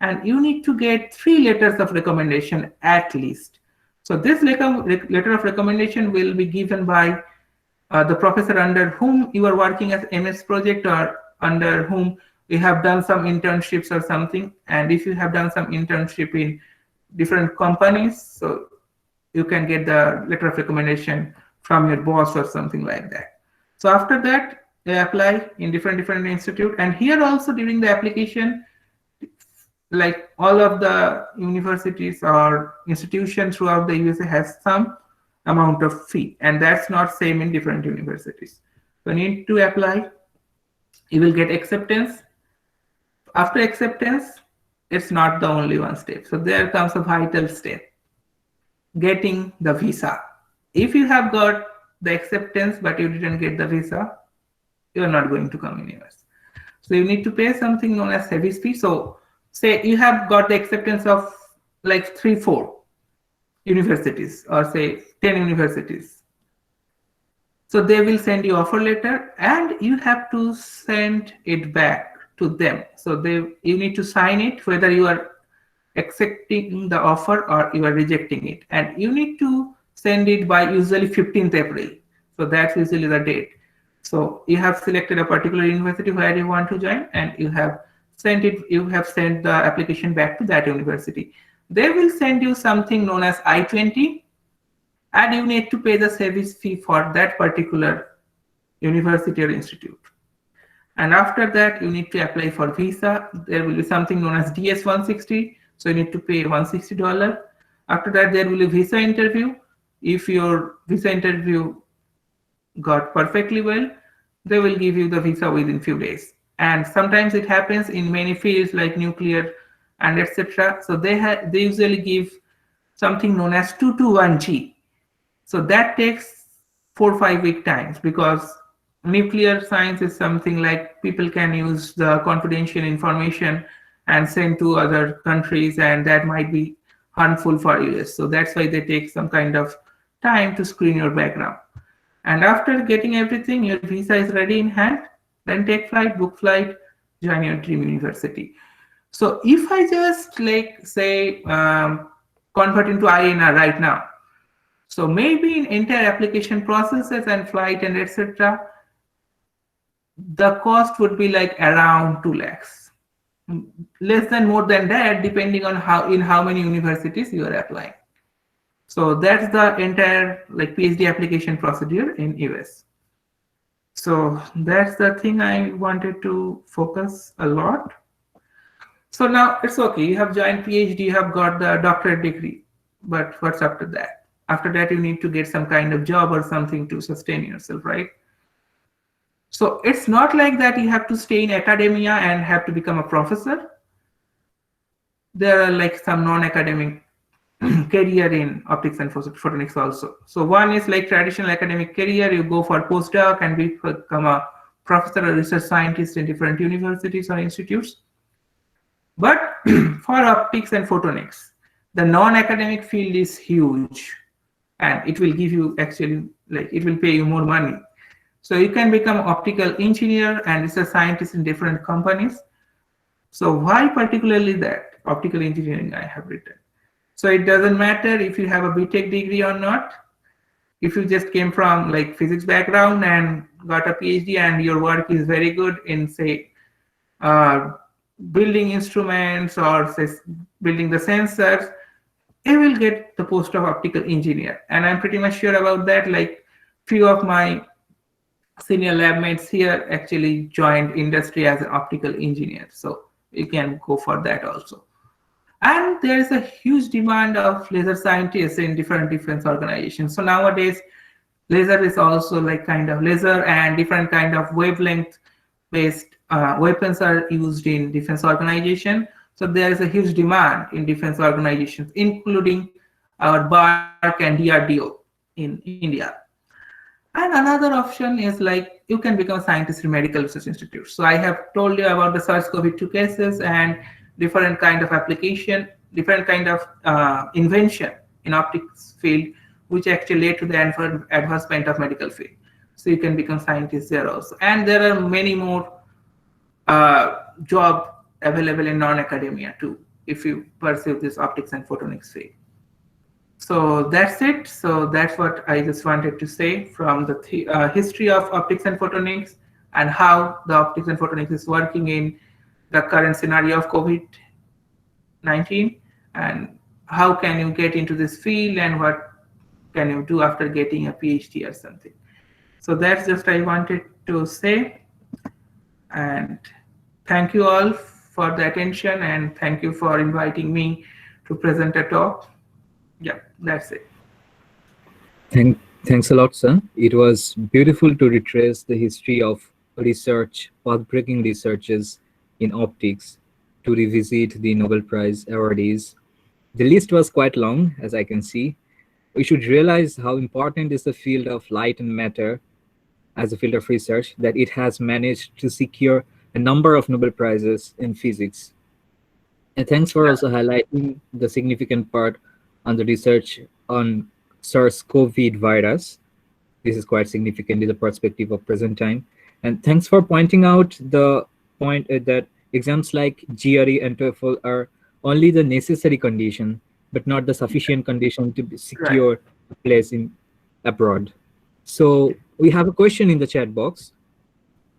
And you need to get 3 letters of recommendation at least. So this letter of recommendation will be given by the professor under whom you are working as MS project, or under whom you have done some internships or something. And if you have done some internship in different companies, so you can get the letter of recommendation from your boss or something like that. So after that, they apply in different institute. And here also during the application, like all of the universities or institutions throughout the USA has some amount of fee, and that's not same in different universities. So you need to apply. You will get acceptance. After acceptance, it's not the only one step. So there comes a vital step, getting the visa. If you have got the acceptance but you didn't get the visa, you are not going to come in US. So you need to pay something known as service fee. So say you have got the acceptance of like 3-4 universities, or say 10 universities. So they will send you offer letter and you have to send it back to them. So you need to sign it whether you are accepting the offer or you are rejecting it. And you need to send it by usually 15th April. So that's usually the date. So you have selected a particular university where you want to join, and you have sent the application back to that university. They will send you something known as I-20, and you need to pay the service fee for that particular university or institute. And after that, you need to apply for visa. There will be something known as DS-160. So you need to pay $160. After that, there will be visa interview. If your visa interview got perfectly well, they will give you the visa within few days. And sometimes it happens in many fields like nuclear and etc. So they usually give something known as 221G. So that takes 4-5 week times, because nuclear science is something like people can use the confidential information and send to other countries, and that might be harmful for US. So that's why they take some kind of time to screen your background. And after getting everything, your visa is ready in hand, then take flight, book flight, join your dream university. So if I just like say convert into INR right now, so maybe in entire application processes and flight and etc., the cost would be like around 2 lakhs, less than more than that, depending on how many universities you are applying. So that's the entire like PhD application procedure in US. So that's the thing I wanted to focus a lot. So now it's okay. You have joined PhD, you have got the doctorate degree, but what's after that? After that, you need to get some kind of job or something to sustain yourself, right? So it's not like that you have to stay in academia and have to become a professor. There are like some non-academic career in optics and photonics also. So one is like traditional academic career. You go for postdoc and become a professor or research scientist in different universities or institutes. But for optics and photonics, the non-academic field is huge, and it will give you actually like it will pay you more money. So you can become optical engineer and research scientist in different companies. So why particularly that optical engineering I have written? So it doesn't matter if you have a BTech degree or not. If you just came from like physics background and got a PhD and your work is very good in say building instruments or say building the sensors, you will get the post of optical engineer. And I'm pretty much sure about that. Like few of my senior lab mates here actually joined industry as an optical engineer. So you can go for that also. And there is a huge demand of laser scientists in different defense organizations. So nowadays, laser is also like kind of laser and different kind of wavelength based weapons are used in defense organization. So there is a huge demand in defense organizations, including our BARC and DRDO in India. And another option is like you can become a scientist in medical research institutes. So I have told you about the SARS-CoV-2 cases and different kind of application. different kind of invention in optics field, which actually led to the advancement of medical field. So you can become scientist there also. And there are many more job available in non-academia too, if you pursue this optics and photonics field. So that's it. So that's what I just wanted to say from the history of optics and photonics and how the optics and photonics is working in the current scenario of COVID-19, and how can you get into this field and what can you do after getting a PhD or something. So that's just I wanted to say, and thank you all for the attention, and thank you for inviting me to present a talk. Yeah, that's it. Thanks a lot, sir. It was beautiful to retrace the history of research, path-breaking researches in optics, to revisit the Nobel Prize awardees. The list was quite long, as I can see. We should realize how important is the field of light and matter as a field of research, that it has managed to secure a number of Nobel Prizes in physics. And thanks for also highlighting the significant part on the research on SARS-CoV virus. This is quite significant in the perspective of present time. And thanks for pointing out the point that exams like GRE and TOEFL are only the necessary condition, but not the sufficient condition to secure a place in abroad. So we have a question in the chat box,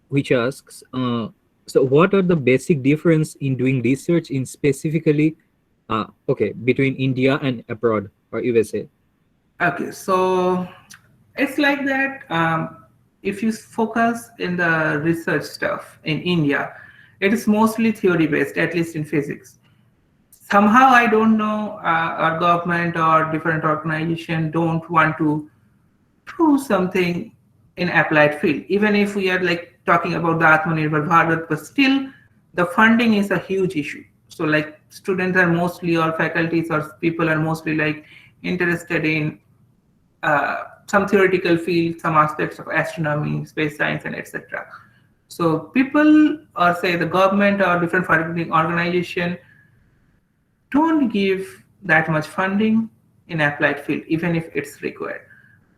which asks, so what are the basic difference in doing research in specifically, between India and abroad or USA? Okay, so it's like that. If you focus in the research stuff in India, it is mostly theory based, at least in physics. Somehow, I don't know, our government or different organization don't want to prove something in applied field, even if we are like talking about the Atmanirbhar Bharat, but still the funding is a huge issue. So like students are mostly, or faculties or people are mostly like interested in some theoretical field, some aspects of astronomy, space science, and etc. So people, or say the government or different funding organization, don't give that much funding in applied field, even if it's required.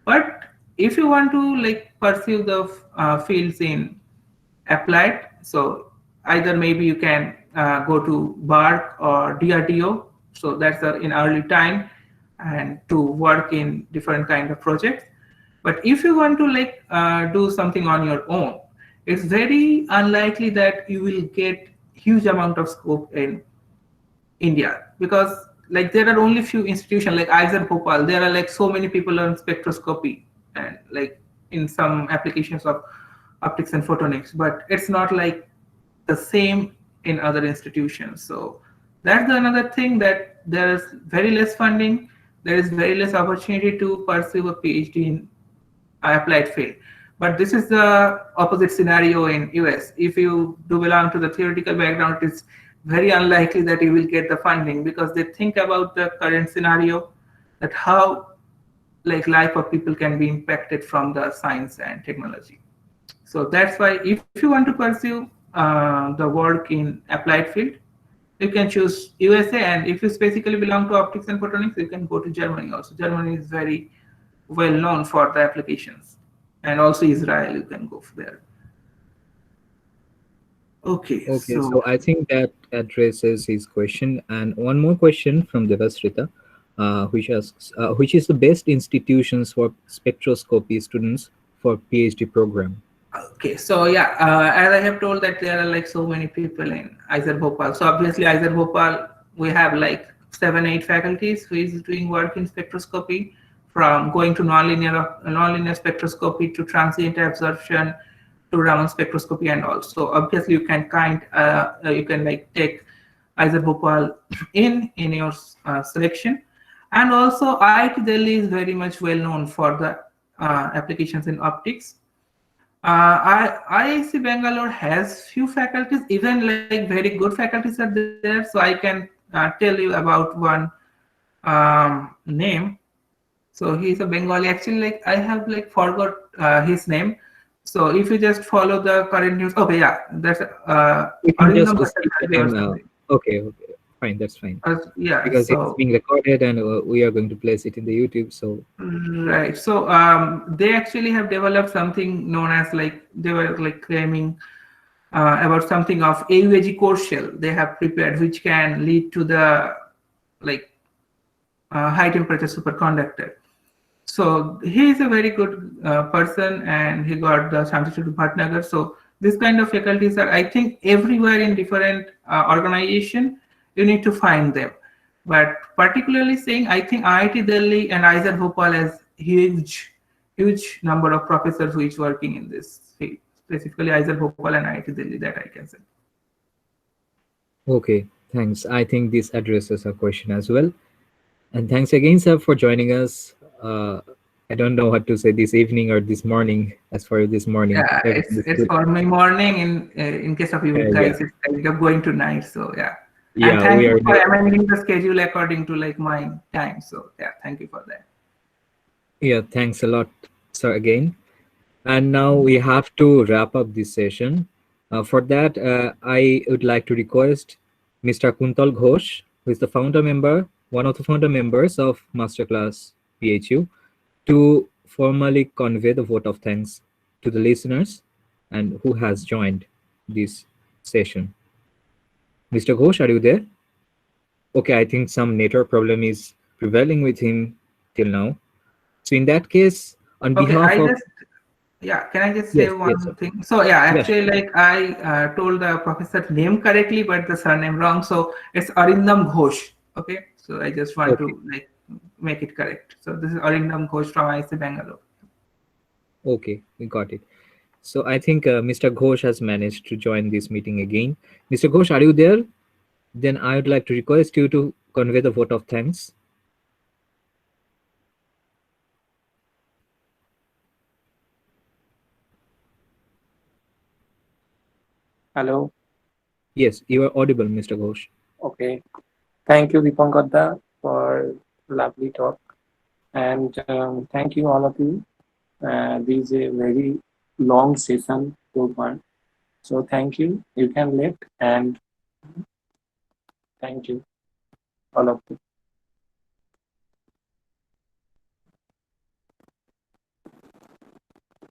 But if you want to like pursue the fields in applied, so either maybe you can go to BARC or DRDO. So that's in early time, and to work in different kind of projects. But if you want to like do something on your own, it's very unlikely that you will get huge amount of scope in India, because like there are only few institutions like IISER Bhopal. There are like so many people on spectroscopy and like in some applications of optics and photonics, but it's not like the same in other institutions. So that's another thing, that there is very less funding, there is very less opportunity to pursue a PhD in applied field. But this is the opposite scenario in US. If you do belong to the theoretical background, it's very unlikely that you will get the funding, because they think about the current scenario, that how like life of people can be impacted from the science and technology. So that's why if you want to pursue the work in applied field, you can choose USA, and if you specifically belong to optics and photonics, you can go to Germany also. Germany is very well known for the applications, and also Israel, you can go there. Okay, so I think that addresses his question. And one more question from Devasrita, which asks, which is the best institutions for spectroscopy students for PhD program? Okay, so yeah, as I have told that there are like so many people in IISER Bhopal. So obviously IISER Bhopal, we have like 7-8 faculties who is doing work in spectroscopy, from going to nonlinear spectroscopy to transient absorption to Raman spectroscopy and all. So obviously you can you can like take IISER Bhopal in your selection. And also IIT Delhi is very much well known for the applications in optics. IIC Bangalore has few faculties, even like very good faculties are there. So I can tell you about one name. So he's a Bengali. Actually, like I have like forgot his name. So if you just follow the current news, okay, yeah, that's Okay. fine. That's fine. Yeah, Because it's so being recorded and we are going to place it in the YouTube. So right. So they actually have developed something known as like they were like claiming about something of AUAG core shell they have prepared, which can lead to the like high temperature superconductor. So he is a very good person, and he got the Shanti Bhatnagar. So this kind of faculties are, I think, everywhere in different organization. You need to find them, but particularly saying, I think IIT Delhi and IISER Bhopal has huge number of professors who is working in this field. Specifically, IISER Bhopal and IIT Delhi, that I can say. okay, thanks. I think this addresses our question as well. And thanks again, sir, for joining us. I don't know what to say this evening or this morning. As for this morning, Yeah, everything is it's good. for my morning. In case of you Yeah, guys, it's like you're going to night. So yeah, and yeah, thank we you are. for amending the schedule according to like my time. So yeah, thank you for that. Yeah, thanks a lot, sir, again. And now we have to wrap up this session. For that, I would like to request Mr. Kuntal Ghosh, who is the founder member, one of the founder members of Masterclass PHU, to formally convey the vote of thanks to the listeners and who has joined this session. Mr. Ghosh, are you there? Okay, I think some network problem is prevailing with him till now. So in that case, on Okay, behalf of yeah, can I just say yes, yes, sir. one thing? So yeah, Yes, actually, like I told the professor name correctly, but the surname wrong. So it's Arindam Ghosh. Okay, so I just want okay, to like make it correct. So this is Arindam Ghosh from IIT Bangalore. okay, we got it. So I think Mr. Ghosh has managed to join this meeting again. Mr. Ghosh, are you there? Then I would like to request you to convey the vote of thanks. Hello. Yes, you are audible, Mr. Ghosh. Okay. Thank you, Dipankar, for lovely talk. And thank you, all of you. This is a very long session so far. So thank you. You can let and thank you, all of you.